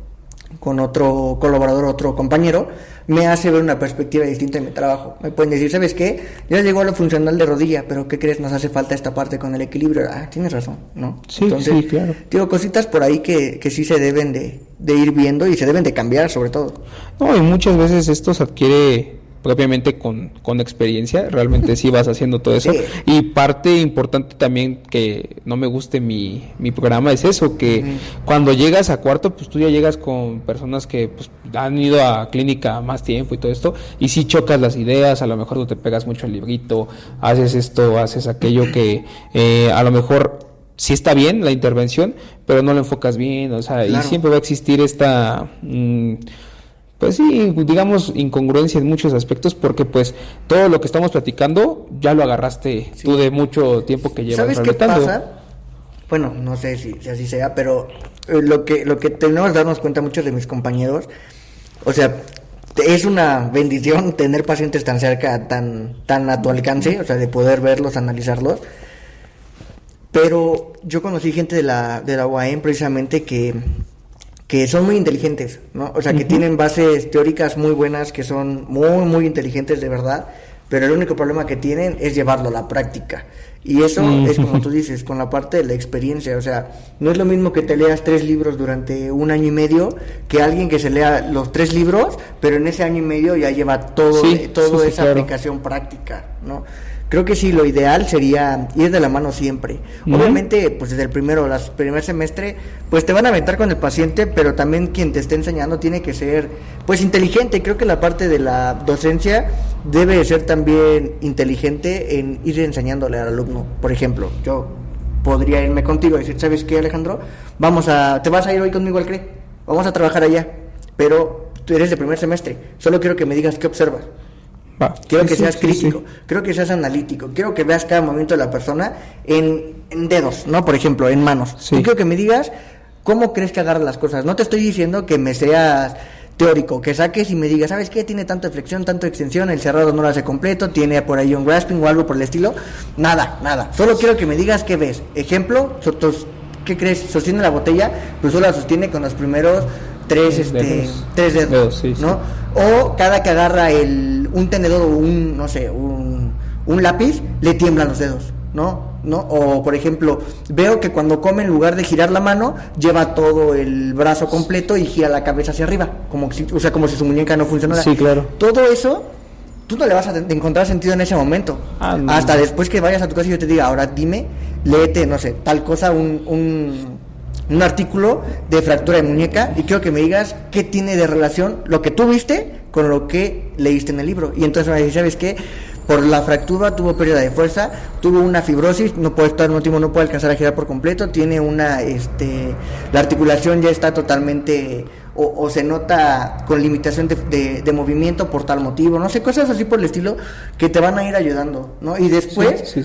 colaborador, otro compañero, me hace ver una perspectiva distinta en mi trabajo. Me pueden decir, ¿sabes qué? Ya llegó a lo funcional de rodilla, pero ¿qué crees? Nos hace falta esta parte con el equilibrio. Tienes razón, ¿no? Entonces, claro. Digo, cositas por ahí que sí se deben de ir viendo y se deben de cambiar, sobre todo. No, y muchas veces esto se adquiere propiamente con experiencia, realmente sí vas haciendo todo eso, y parte importante también que no me guste mi programa es eso, que cuando llegas a cuarto, pues tú ya llegas con personas que pues han ido a clínica más tiempo y todo esto, y sí chocas las ideas, a lo mejor tú te pegas mucho al librito, haces esto, haces aquello que a lo mejor sí está bien la intervención, pero no lo enfocas bien, o sea, claro. Y siempre va a existir esta pues sí, digamos, incongruencia en muchos aspectos, porque pues todo lo que estamos platicando ya lo agarraste tú de mucho tiempo que llevas. ¿Sabes qué pasa? Bueno, no sé si así sea, pero lo que tenemos que darnos cuenta muchos de mis compañeros, o sea, es una bendición tener pacientes tan cerca, tan a tu alcance, o sea, de poder verlos, analizarlos. Pero yo conocí gente de la UAM precisamente que son muy inteligentes, ¿no? O sea, que tienen bases teóricas muy buenas, que son muy, muy inteligentes de verdad, pero el único problema que tienen es llevarlo a la práctica. Y eso es como tú dices, con la parte de la experiencia. O sea, no es lo mismo que te leas 3 libros durante 1 año y medio que alguien que se lea los 3 libros, pero en ese año y medio ya lleva toda esa claro. aplicación práctica, ¿no? Creo que sí, lo ideal sería ir de la mano siempre. Obviamente, pues desde el primer semestre, pues te van a aventar con el paciente, pero también quien te esté enseñando tiene que ser, pues, inteligente. Creo que la parte de la docencia debe ser también inteligente en ir enseñándole al alumno. Por ejemplo, yo podría irme contigo y decir, ¿sabes qué, Alejandro? Te vas a ir hoy conmigo al CRE, vamos a trabajar allá, pero tú eres de primer semestre, solo quiero que me digas qué observas. Quiero que seas crítico, quiero que seas analítico, quiero que veas cada movimiento de la persona en dedos, ¿no? Por ejemplo, en manos. Yo quiero que me digas cómo crees que agarras las cosas. No te estoy diciendo que me seas teórico, que saques y me digas, ¿sabes qué? Tiene tanto flexión, tanto extensión, el cerrado no lo hace completo, tiene por ahí un grasping o algo por el estilo. Nada. Solo quiero que me digas qué ves. Ejemplo, ¿qué crees? Sostiene la botella, pues solo la sostiene con los primeros 3 dedos, ¿no? O cada que agarra un tenedor o un lápiz, le tiemblan los dedos, ¿no? O por ejemplo, veo que cuando come, en lugar de girar la mano, lleva todo el brazo completo y gira la cabeza hacia arriba, como si su muñeca no funcionara. Sí, claro. Todo eso tú no le vas a encontrar sentido en ese momento. Hasta después que vayas a tu casa y yo te diga, ahora dime, léete, no sé, tal cosa, un artículo de fractura de muñeca, y quiero que me digas qué tiene de relación lo que tú viste con lo que leíste en el libro. Y entonces me dices, ¿sabes qué? Por la fractura tuvo pérdida de fuerza, tuvo una fibrosis, no puede estar no puede alcanzar a girar por completo, tiene la articulación ya está totalmente o se nota con limitación de movimiento por tal motivo, no sé, cosas así por el estilo que te van a ir ayudando, ¿no? Y después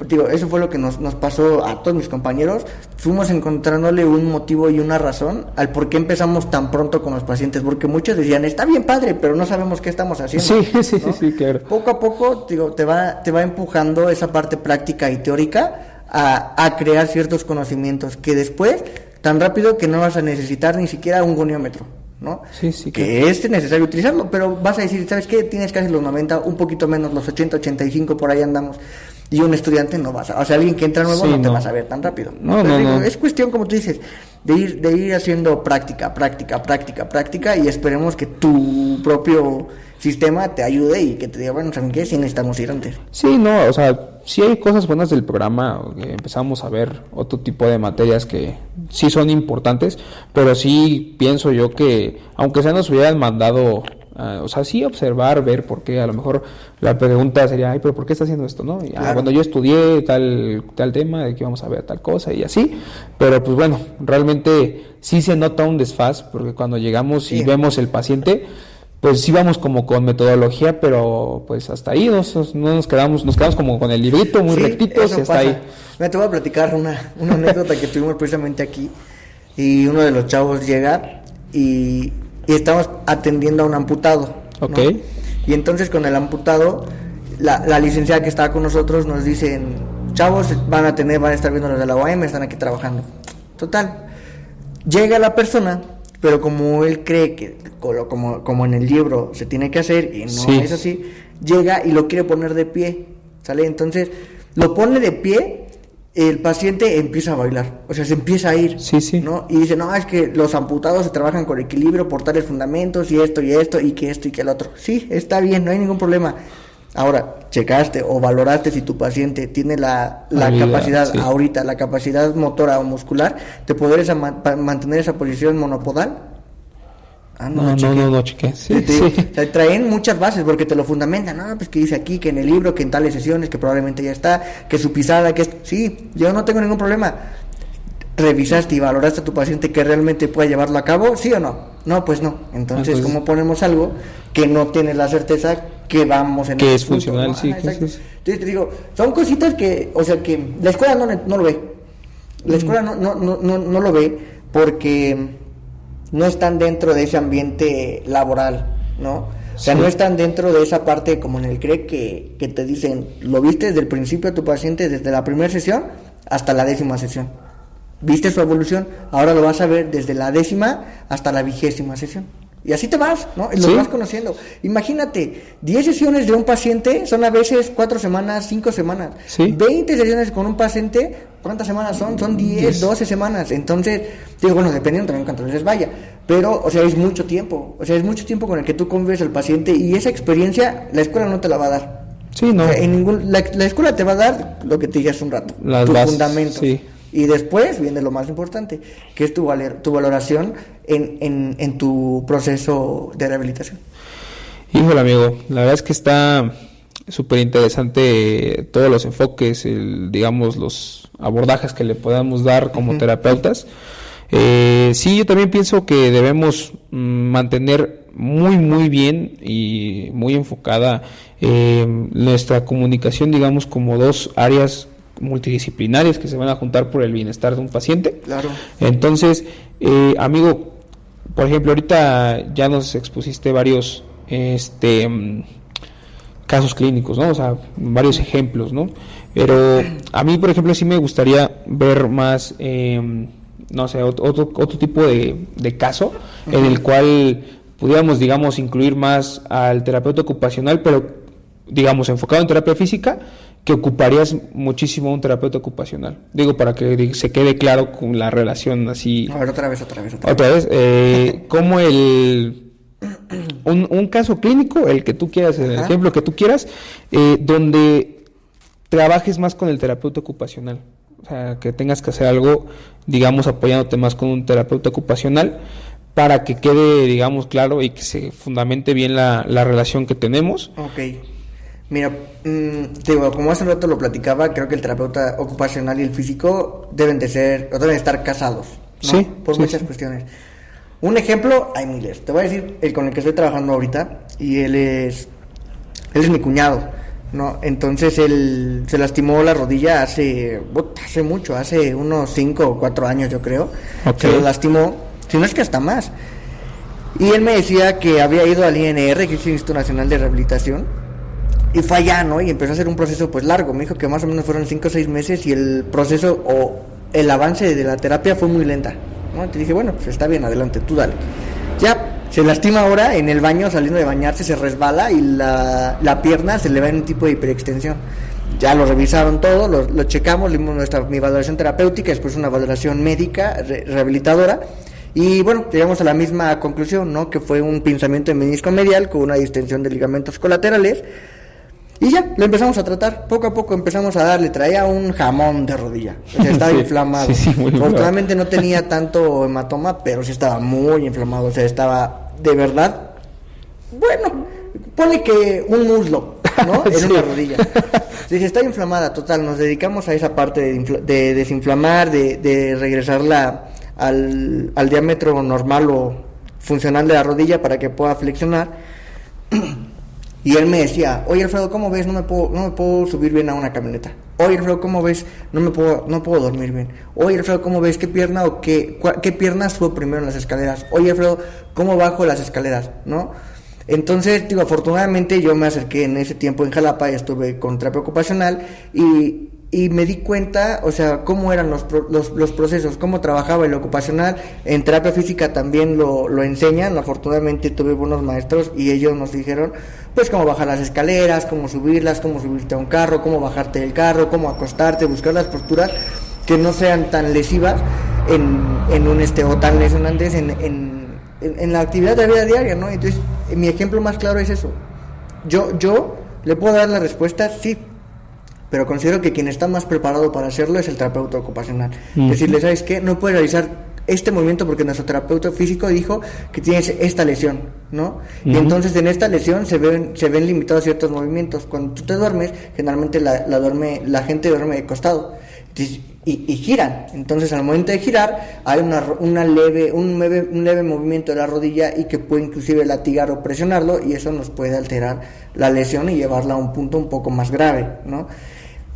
digo, eso fue lo que nos pasó a todos mis compañeros. Fuimos encontrándole un motivo y una razón al por qué empezamos tan pronto con los pacientes, porque muchos decían, está bien padre, pero no sabemos qué estamos haciendo. Sí, claro. Poco a poco, digo, te va empujando esa parte práctica y teórica a crear ciertos conocimientos que después, tan rápido que no vas a necesitar ni siquiera un goniómetro, ¿no? Sí, que claro. es necesario utilizarlo, pero vas a decir, ¿sabes qué? Tienes casi los 90, un poquito menos, los 80, 85, por ahí andamos. Y un estudiante no vas a, o sea, alguien que entra nuevo no te vas a ver tan rápido. No. Es cuestión, como tú dices, de ir haciendo práctica, y esperemos que tu propio sistema te ayude y que te diga, bueno, ¿saben qué? Sí necesitamos ir antes. Sí, no, o sea, sí hay cosas buenas del programa, que empezamos a ver otro tipo de materias que sí son importantes, pero sí pienso yo que, aunque se nos hubieran mandado, o sea, sí observar, ver por qué, a lo mejor la pregunta sería, ay, pero ¿por qué está haciendo esto, no? Y, claro. Cuando yo estudié tal tema, de que vamos a ver tal cosa y así, pero pues bueno, realmente sí se nota un desfaz, porque cuando llegamos y vemos el paciente, pues sí vamos como con metodología, pero pues hasta ahí no nos quedamos como con el librito muy rectitos y hasta ahí. Me te voy a platicar una anécdota que tuvimos precisamente aquí, y uno de los chavos llega y estamos atendiendo a un amputado, ¿no? Ok. Y entonces con el amputado, la licenciada que estaba con nosotros nos dicen, chavos, van a estar viendo los de la UAM, están aquí trabajando. Total, llega la persona, pero como él cree que como en el libro se tiene que hacer y no es así, llega y lo quiere poner de pie, ¿sale? Entonces lo pone de pie, el paciente empieza a bailar, o sea, se empieza a ir, ¿no? Y dice, no, es que los amputados se trabajan con equilibrio por tales fundamentos y esto, y que el otro. Sí, está bien, no hay ningún problema. Ahora, checaste o valoraste si tu paciente tiene la capacidad ahorita, la capacidad motora o muscular de poder mantener esa posición monopodal. No chequé. O sea, traen muchas bases porque te lo fundamentan, pues que dice aquí, que en el libro, que en tales sesiones, que probablemente ya está, que su pisada, que sí, yo no tengo ningún problema. ¿Revisaste y valoraste a tu paciente que realmente pueda llevarlo a cabo? ¿Sí o no? No, pues no. Entonces, ¿cómo ponemos algo que no tiene la certeza que vamos en que es punto, funcional, ¿no? Entonces te digo, son cositas que, o sea, que la escuela no lo ve. La escuela no lo ve porque no están dentro de ese ambiente laboral, ¿no? O sea, no están dentro de esa parte como en el CRE que te dicen, lo viste desde el principio a tu paciente, desde la primera sesión hasta la 10ª sesión. Viste su evolución, ahora lo vas a ver desde la 10ª hasta la 20ª sesión. Y así te vas, ¿no? Y lo vas conociendo. Imagínate, 10 sesiones de un paciente son a veces 4 semanas, 5 semanas. 20 sesiones con un paciente, ¿cuántas semanas son? Son 10, 12 semanas. Entonces, digo, bueno, dependiendo también cuántas veces vaya. Pero, o sea, es mucho tiempo. O sea, es mucho tiempo con el que tú convives al paciente y esa experiencia la escuela no te la va a dar. Sí, no. O sea, la escuela te va a dar lo que te dije hace un rato. Tus fundamentos. Sí. Y después viene lo más importante, que es tu valoración en tu proceso de rehabilitación. Híjole, amigo, la verdad es que está súper interesante todos los enfoques, digamos, los abordajes que le podamos dar como terapeutas. Sí, yo también pienso que debemos mantener muy bien y muy enfocada nuestra comunicación, digamos, como dos áreas multidisciplinarias que se van a juntar por el bienestar de un paciente. Claro. Entonces, amigo, por ejemplo, ahorita ya nos expusiste varios casos clínicos, ¿no? O sea, varios ejemplos, ¿no? Pero a mí, por ejemplo, sí me gustaría ver más, no sé, otro tipo de caso en el cual pudiéramos, digamos, incluir más al terapeuta ocupacional, pero, digamos, enfocado en terapia física, que ocuparías muchísimo un terapeuta ocupacional. Digo, para que se quede claro con la relación así. A ver, otra vez. Como un caso clínico, el que tú quieras, el ejemplo que tú quieras, donde trabajes más con el terapeuta ocupacional. O sea, que tengas que hacer algo, digamos, apoyándote más con un terapeuta ocupacional para que quede, digamos, claro y que se fundamente bien la relación que tenemos. Ok. Mira, digo, como hace un rato lo platicaba, creo que el terapeuta ocupacional y el físico deben estar casados, ¿no? Sí. Por muchas cuestiones. Un ejemplo, hay miles. Te voy a decir el con el que estoy trabajando ahorita, y él es mi cuñado. ¿no? Entonces él se lastimó la rodilla hace mucho, hace unos 5 o 4 años yo creo. Se lo lastimó, si no es que hasta más. Y él me decía que había ido al INR, que es el Instituto Nacional de Rehabilitación, y fue allá, ¿no? Y empezó a hacer un proceso pues largo. Me dijo que más o menos fueron 5 o 6 meses y el proceso o el avance de la terapia fue muy lenta, ¿no? Te dije, bueno, pues está bien, adelante, tú dale. Ya se lastima ahora en el baño, saliendo de bañarse, se resbala y la pierna se le va en un tipo de hiperextensión. Ya lo revisaron todo, lo checamos, le dimos mi valoración terapéutica, después una valoración médica, rehabilitadora, y bueno, llegamos a la misma conclusión, ¿no? Que fue un pinzamiento de menisco medial con una distensión de ligamentos colaterales. Y ya, lo empezamos a tratar, poco a poco empezamos a darle, traía un jamón de rodilla, o sea, estaba inflamado. Afortunadamente no tenía tanto hematoma, pero sí estaba muy inflamado, o sea, estaba de verdad, bueno, ponle que un muslo, ¿no? En una rodilla. Dije, está inflamada, total, nos dedicamos a esa parte de desinflamar, de regresarla al diámetro normal o funcional de la rodilla para que pueda flexionar. Y él me decía, oye Alfredo, ¿cómo ves? No me puedo subir bien a una camioneta. Oye Alfredo, ¿cómo ves? No puedo dormir bien. Oye Alfredo, ¿cómo ves? ¿Qué pierna o qué pierna subo primero en las escaleras? Oye Alfredo, ¿cómo bajo las escaleras? ¿No? Entonces, digo, afortunadamente yo me acerqué en ese tiempo en Jalapa y estuve con terapia ocupacional y me di cuenta, o sea, cómo eran los procesos, cómo trabajaba el ocupacional. En terapia física también lo enseñan. Afortunadamente tuve buenos maestros y ellos nos dijeron pues cómo bajar las escaleras, cómo subirlas, cómo subirte a un carro, cómo bajarte del carro, cómo acostarte, buscar las posturas que no sean tan lesivas o tan lesionantes en la actividad de la vida diaria, ¿no? Entonces, mi ejemplo más claro es eso. Yo le puedo dar la respuesta, sí, pero considero que quien está más preparado para hacerlo es el terapeuta ocupacional. Decirle, ¿sabes qué? No puedes realizar este movimiento porque nuestro terapeuta físico dijo que tienes esta lesión, ¿no? Y entonces en esta lesión se ven limitados ciertos movimientos. Cuando tú te duermes, generalmente la gente duerme de costado y giran. Entonces al momento de girar hay un leve movimiento de la rodilla y que puede inclusive latigar o presionarlo, y eso nos puede alterar la lesión y llevarla a un punto un poco más grave, ¿no?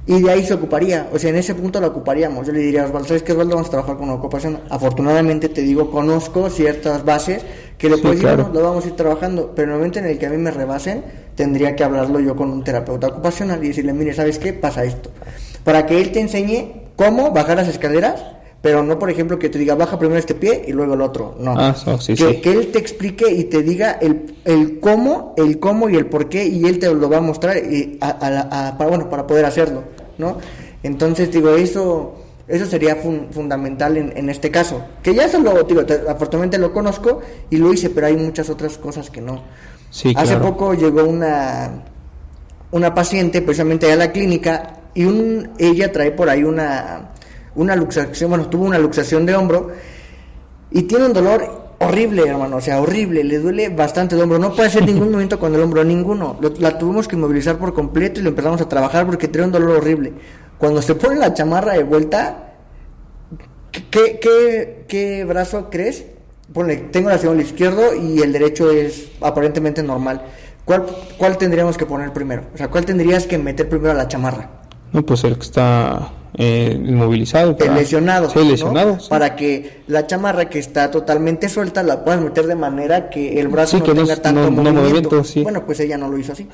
Y de ahí se ocuparía, o sea, en ese punto lo ocuparíamos. Yo le diría a Osvaldo, ¿sabes qué, Osvaldo? Vamos a trabajar con una ocupación. Afortunadamente, te digo, conozco ciertas bases que le puedo decir, claro, bueno, lo vamos a ir trabajando, pero en el momento en el que a mí me rebasen, tendría que hablarlo yo con un terapeuta ocupacional y decirle, mire, ¿sabes qué? Pasa esto. Para que él te enseñe cómo bajar las escaleras, pero no, por ejemplo, que te diga, baja primero este pie y luego el otro. No. Que él te explique y te diga el cómo y el por qué, y él te lo va a mostrar para poder hacerlo, ¿no? Entonces, digo, eso sería fundamental en este caso. Que ya eso afortunadamente lo conozco y lo hice, pero hay muchas otras cosas que no. Sí, claro. Hace poco llegó una paciente precisamente a la clínica y ella trae por ahí una luxación, tuvo una luxación de hombro y tiene un dolor horrible, hermano, o sea, horrible, le duele bastante el hombro, no puede hacer ningún movimiento con el hombro, ninguno. La tuvimos que inmovilizar por completo y lo empezamos a trabajar porque tenía un dolor horrible. Cuando se pone la chamarra de vuelta, ¿qué brazo crees? Ponle, tengo la el izquierdo y el derecho es aparentemente normal. ¿Cuál tendríamos que poner primero? O sea, ¿cuál tendrías que meter primero a la chamarra? No, pues el que está inmovilizado. Lesionado. Sí, lesionado. ¿no? Sí. Para que la chamarra que está totalmente suelta la puedas meter de manera que el brazo no tenga tanto movimiento. Sí. Bueno, pues ella no lo hizo así,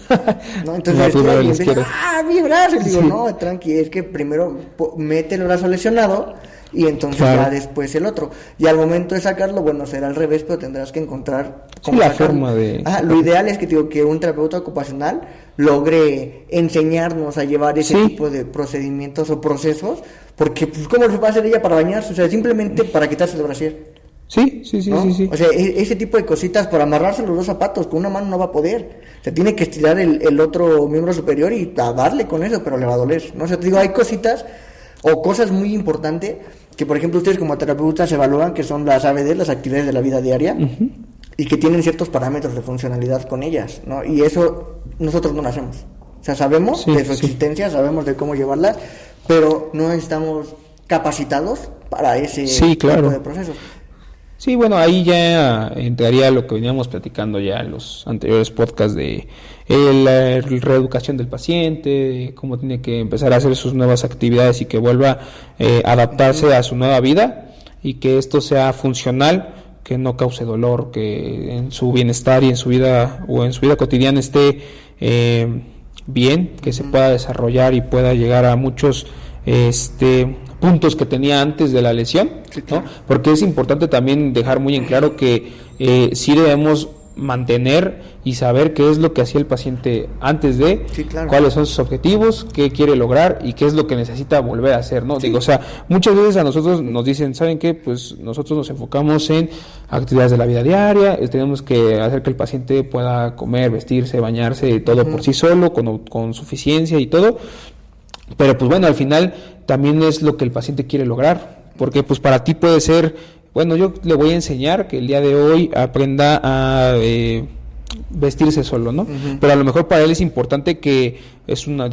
¿no? Entonces mi brazo. Y digo, no, tranqui, es que primero mete el brazo lesionado y entonces ya después el otro. Y al momento de sacarlo, bueno, será al revés, pero tendrás que encontrar cómo la forma de... lo ideal es que un terapeuta ocupacional logre enseñarnos a llevar ese tipo de procedimientos o procesos, porque pues ¿cómo se va a hacer ella para bañarse? O sea, simplemente para quitarse el brasier. Sí. O sea, ese tipo de cositas para amarrarse los dos zapatos, con una mano no va a poder. O sea, tiene que estirar el otro miembro superior y a darle con eso, pero le va a doler, ¿no? O sea, te digo, hay cositas o cosas muy importantes que, por ejemplo, ustedes como terapeutas evalúan, que son las ABD, las actividades de la vida diaria, y que tienen ciertos parámetros de funcionalidad con ellas, ¿no? Y eso nosotros no lo hacemos. O sea, sabemos de su existencia, sabemos de cómo llevarlas, pero no estamos capacitados para ese tipo de procesos. Sí, bueno, ahí ya entraría lo que veníamos platicando ya en los anteriores podcasts de la reeducación del paciente, cómo tiene que empezar a hacer sus nuevas actividades y que vuelva a adaptarse a su nueva vida y que esto sea funcional, que no cause dolor, que en su bienestar y en su vida o en su vida cotidiana esté bien, que se pueda desarrollar y pueda llegar a muchos puntos que tenía antes de la lesión, sí, claro. ¿No? Porque es importante también dejar muy en claro que sí debemos mantener y saber qué es lo que hacía el paciente antes de, sí, claro. Cuáles son sus objetivos, qué quiere lograr y qué es lo que necesita volver a hacer, ¿no? Sí. Digo, o sea, muchas veces a nosotros nos dicen, ¿saben qué? Pues nosotros nos enfocamos en actividades de la vida diaria, tenemos que hacer que el paciente pueda comer, vestirse, bañarse, todo por sí solo, con suficiencia y todo. Pero pues bueno, al final también es lo que el paciente quiere lograr, porque pues para ti puede ser, bueno, yo le voy a enseñar que el día de hoy aprenda a vestirse solo, ¿no? Uh-huh. Pero a lo mejor para él es importante que es una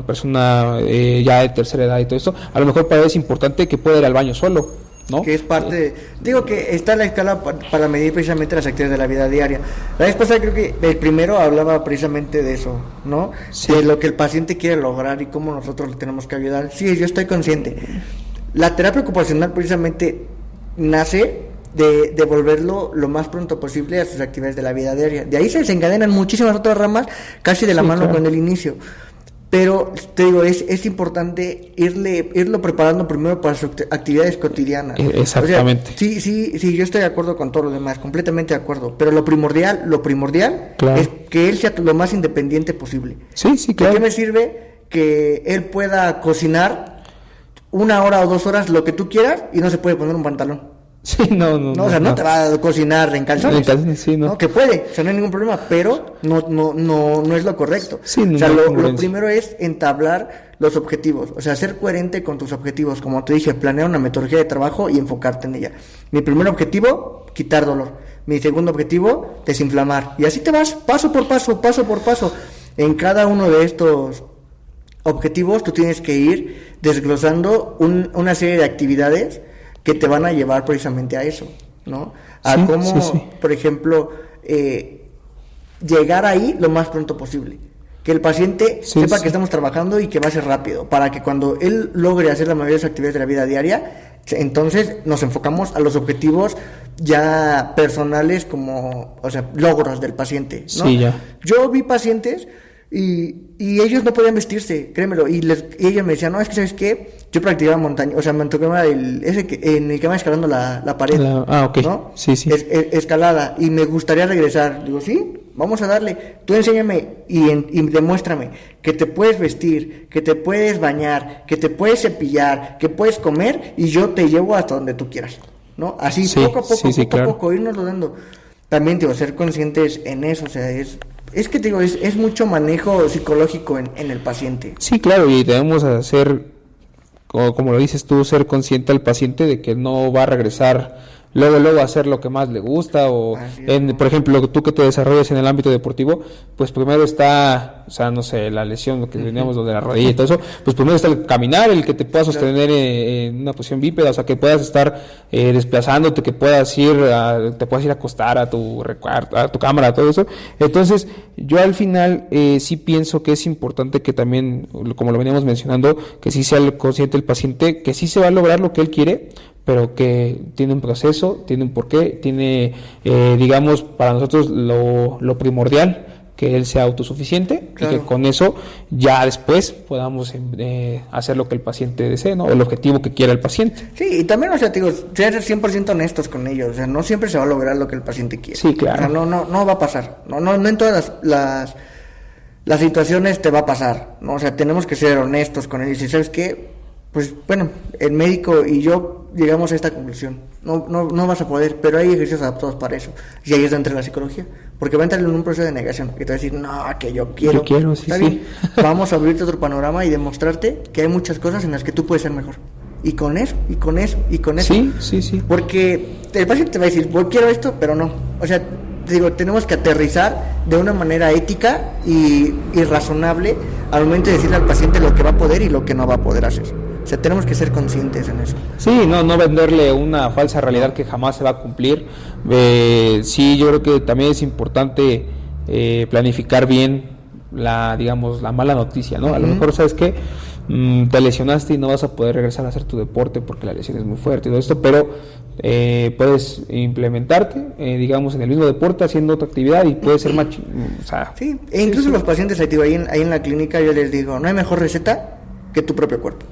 persona ya de tercera edad y todo esto, a lo mejor para él es importante que pueda ir al baño solo, ¿no? Que es parte, digo que está la escala para medir precisamente las actividades de la vida diaria. La vez pasada creo que el primero hablaba precisamente de eso, ¿no? Sí. De lo que el paciente quiere lograr y cómo nosotros le tenemos que ayudar. Sí, yo estoy consciente. La terapia ocupacional precisamente nace de volverlo lo más pronto posible a sus actividades de la vida diaria. De ahí se desencadenan muchísimas otras ramas, casi de la mano, claro, con el inicio. Pero te digo, es importante irlo preparando primero para sus actividades cotidianas. Exactamente. O sea, sí, yo estoy de acuerdo con todo lo demás, completamente de acuerdo. Pero lo primordial, claro, es que él sea lo más independiente posible. Sí, claro. ¿De qué me sirve que él pueda cocinar 1 hora o 2 horas lo que tú quieras y no se puede poner un pantalón? Sí, no, o sea, no te va a cocinar en calzones. Sí, no. Que puede, o sea, no hay ningún problema, pero no es lo correcto. Sí, o sea, lo primero es entablar los objetivos, o sea, ser coherente con tus objetivos, como te dije, planear una metodología de trabajo y enfocarte en ella. Mi primer objetivo, quitar dolor. Mi segundo objetivo, desinflamar. Y así te vas, paso por paso. En cada uno de estos objetivos tú tienes que ir desglosando una serie de actividades que te van a llevar precisamente a eso, ¿no? A cómo, por ejemplo, llegar ahí lo más pronto posible. Que el paciente sepa que estamos trabajando y que va a ser rápido, para que cuando él logre hacer la mayoría de sus actividades de la vida diaria, entonces nos enfocamos a los objetivos ya personales como, o sea, logros del paciente, ¿no? Sí, ya. Yo vi pacientes y ellos no podían vestirse, créemelo, y ellos me decían, no, es que ¿sabes qué? Yo practicaba montaña, o sea, me tocaba en el que me escalando la pared, ok, ¿no? Sí. Escalada, y me gustaría regresar. Digo, sí, vamos a darle, tú enséñame y demuéstrame que te puedes vestir, que te puedes bañar, que te puedes cepillar, que puedes comer, y yo te llevo hasta donde tú quieras, ¿no? Así, poco a poco, irnos dando. También, digo, ser conscientes en eso, o sea, es que te digo, es mucho manejo psicológico en el paciente. Sí, claro, y debemos hacer, como lo dices tú, ser consciente al paciente de que no va a regresar luego a hacer lo que más le gusta, o por ejemplo, tú que te desarrollas en el ámbito deportivo, pues primero está, o sea, no sé, la lesión, lo que teníamos, lo de la rodilla y todo eso, pues primero está el caminar, el que te puedas sostener en una posición bípeda, o sea, que puedas estar desplazándote, que puedas te puedas ir a acostar a tu cámara, todo eso. Entonces, yo al final sí pienso que es importante que también, como lo veníamos mencionando, que sí sea consciente el paciente, que sí se va a lograr lo que él quiere, pero que tiene un proceso, tiene un porqué, tiene, digamos, para nosotros lo primordial, que él sea autosuficiente, claro, y que con eso ya después podamos hacer lo que el paciente desee, ¿no? El objetivo que quiera el paciente. Sí, y también, o sea, te digo, ser 100% honestos con ellos, o sea, no siempre se va a lograr lo que el paciente quiere. Sí, claro. O sea, no va a pasar, no en todas las situaciones te va a pasar, ¿no? O sea, tenemos que ser honestos con ellos, y ¿sabes qué? Pues bueno, el médico y yo llegamos a esta conclusión. No vas a poder, pero hay ejercicios adaptados para eso. Y ahí es donde entra la psicología, porque va a entrar en un proceso de negación. Y te va a decir, no, que yo quiero. Sí, está bien. Vamos a abrirte otro panorama y demostrarte que hay muchas cosas en las que tú puedes ser mejor. Y con eso. Sí. Porque el paciente te va a decir, quiero esto, pero no. O sea, te digo, tenemos que aterrizar de una manera ética y razonable al momento de decirle al paciente lo que va a poder y lo que no va a poder hacer. O sea, tenemos que ser conscientes en eso. Sí, no venderle una falsa realidad que jamás se va a cumplir. Sí, yo creo que también es importante planificar bien la mala noticia, ¿no? A lo mejor, ¿sabes qué? Te lesionaste y no vas a poder regresar a hacer tu deporte porque la lesión es muy fuerte y todo esto, pero puedes implementarte, digamos, en el mismo deporte haciendo otra actividad y puede ser más... sí, e incluso los pacientes, ahí en la clínica yo les digo, no hay mejor receta que tu propio cuerpo.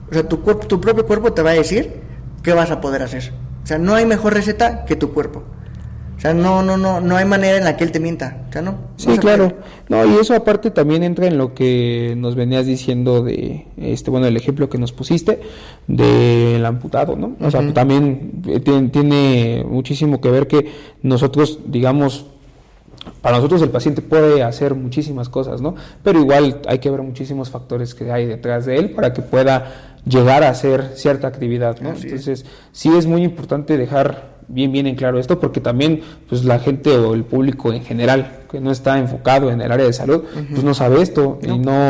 O sea, tu propio cuerpo te va a decir qué vas a poder hacer. O sea, no hay mejor receta que tu cuerpo. O sea, no hay manera en la que él te mienta. O sea, no. Sí, claro. No, y eso aparte también entra en lo que nos venías diciendo de, el ejemplo que nos pusiste del amputado, ¿no? O sea, también tiene muchísimo que ver que nosotros, digamos, para nosotros el paciente puede hacer muchísimas cosas, ¿no? Pero igual hay que ver muchísimos factores que hay detrás de él para que pueda llegar a hacer cierta actividad, ¿no? Entonces, sí es muy importante dejar bien en claro esto, porque también pues la gente o el público en general que no está enfocado en el área de salud, pues no sabe esto,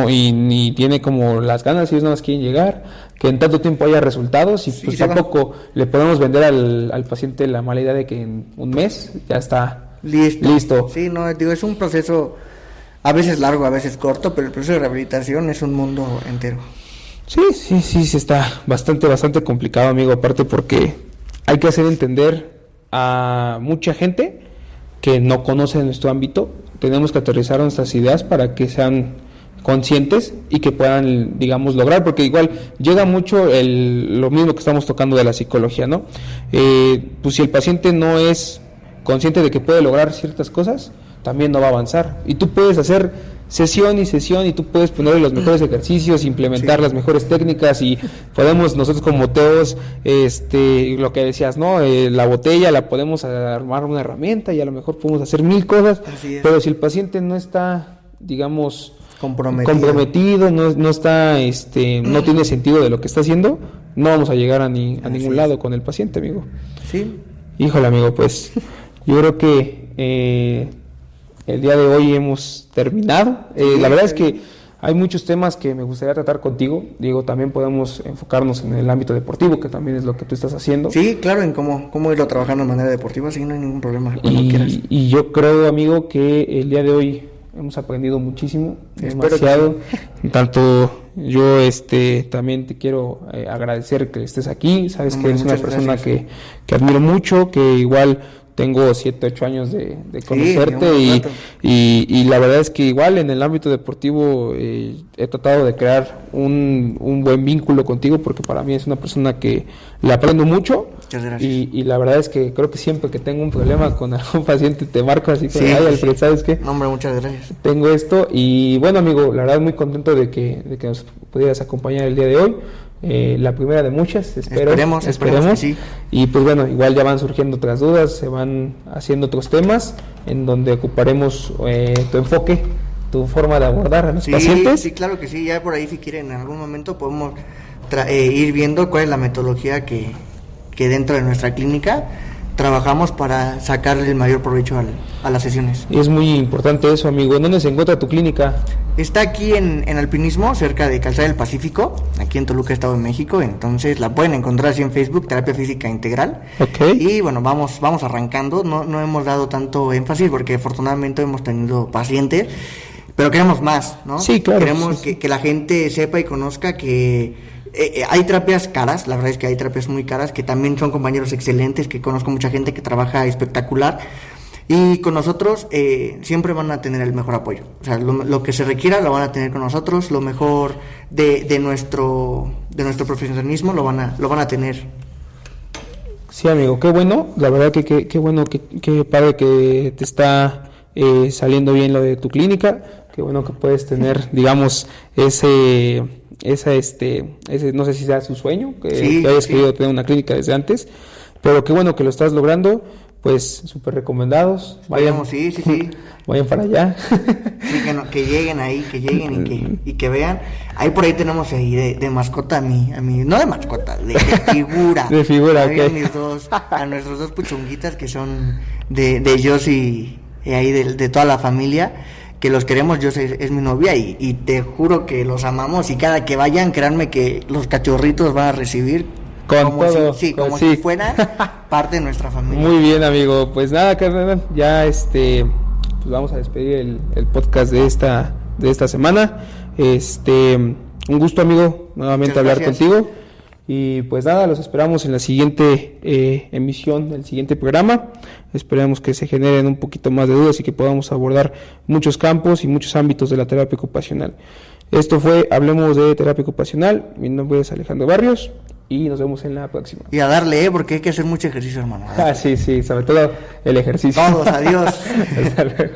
y ni tiene como las ganas, ellos nada más quieren llegar, que en tanto tiempo haya resultados, y pues tampoco le podemos vender al paciente la mala idea de que en un mes ya está listo. Sí, es un proceso a veces largo, a veces corto, pero el proceso de rehabilitación es un mundo entero. Sí, está bastante complicado, amigo, aparte porque hay que hacer entender a mucha gente que no conoce nuestro ámbito. Tenemos que aterrizar nuestras ideas para que sean conscientes y que puedan, digamos, lograr, porque igual llega mucho lo mismo que estamos tocando de la psicología, ¿no? Pues si el paciente no es consciente de que puede lograr ciertas cosas, también no va a avanzar. Y tú puedes hacer sesión y tú puedes ponerle los mejores ejercicios, implementar las mejores técnicas, y podemos nosotros como teos, lo que decías, ¿no? La botella la podemos armar una herramienta y a lo mejor podemos hacer 1000 cosas, pero si el paciente no está, digamos, comprometido, no está, no tiene sentido de lo que está haciendo, no vamos a llegar a ningún lado con el paciente, amigo. Sí. Híjole, amigo, pues yo creo que el día de hoy hemos terminado. La verdad es que hay muchos temas que me gustaría tratar contigo. Digo, también podemos enfocarnos en el ámbito deportivo, que también es lo que tú estás haciendo. Sí, claro, en cómo irlo trabajando de manera deportiva, sí, no hay ningún problema, cuando quieras. Y yo creo, amigo, que el día de hoy hemos aprendido muchísimo, demasiado. Tanto yo también te quiero agradecer que estés aquí. Sabes que eres una persona que admiro mucho, que igual tengo 7, 8 años de conocerte, y la verdad es que igual en el ámbito deportivo he tratado de crear un buen vínculo contigo, porque para mí es una persona que le aprendo mucho. Muchas gracias. Y la verdad es que creo que siempre que tengo un problema con algún paciente te marco así que, ay, Alfred, ¿sabes qué? No, hombre, muchas gracias. Tengo esto, y bueno, amigo, la verdad muy contento de que nos pudieras acompañar el día de hoy. La primera de muchas, esperemos que sí. Y pues bueno, igual ya van surgiendo otras dudas, se van haciendo otros temas en donde ocuparemos tu enfoque, tu forma de abordar a los pacientes. Sí, claro que sí, ya por ahí si quieren en algún momento podemos ir viendo cuál es la metodología que dentro de nuestra clínica trabajamos para sacarle el mayor provecho a las sesiones. Y es muy importante eso, amigo. ¿En dónde se encuentra tu clínica? Está aquí en Alpinismo, cerca de Calzada del Pacífico, aquí en Toluca, Estado de México. Entonces la pueden encontrar así en Facebook, Terapia Física Integral. Okay. Y bueno, vamos arrancando. No hemos dado tanto énfasis porque afortunadamente hemos tenido pacientes, pero queremos más, ¿no? Sí, claro. Queremos que la gente sepa y conozca que hay terapias caras, la verdad es que hay terapias muy caras, que también son compañeros excelentes, que conozco mucha gente que trabaja espectacular, y con nosotros siempre van a tener el mejor apoyo. O sea, lo que se requiera lo van a tener con nosotros, lo mejor de nuestro profesionalismo lo van a tener. Sí, amigo, qué bueno, la verdad que qué bueno, que padre que te está saliendo bien lo de tu clínica, qué bueno que puedes tener, digamos, ese no sé si sea su sueño, que hayas querido tener una clínica desde antes, pero qué bueno que lo estás logrando. Pues súper recomendados, vayan para allá. Sí, que lleguen ahí, y que vean. Ahí por ahí tenemos ahí de mascota a mi, no de mascota, de figura. De figura, ok. A nuestros 2 puchunguitas que son de ellos y ahí de toda la familia. que los queremos, es mi novia y te juro que los amamos y cada que vayan, créanme que los cachorritos van a recibir con como todo, como si fuera parte de nuestra familia. Muy bien, amigo, pues nada, carnal, ya pues vamos a despedir el podcast de esta semana. Un gusto, amigo, nuevamente hablar contigo. Y pues nada, los esperamos en la siguiente emisión del siguiente programa. Esperemos que se generen un poquito más de dudas y que podamos abordar muchos campos y muchos ámbitos de la terapia ocupacional. Esto fue Hablemos de Terapia Ocupacional. Mi nombre es Alejandro Barrios y nos vemos en la próxima. Y a darle, porque hay que hacer mucho ejercicio, hermano. Sí, sobre todo el ejercicio. Todos, adiós. Hasta luego.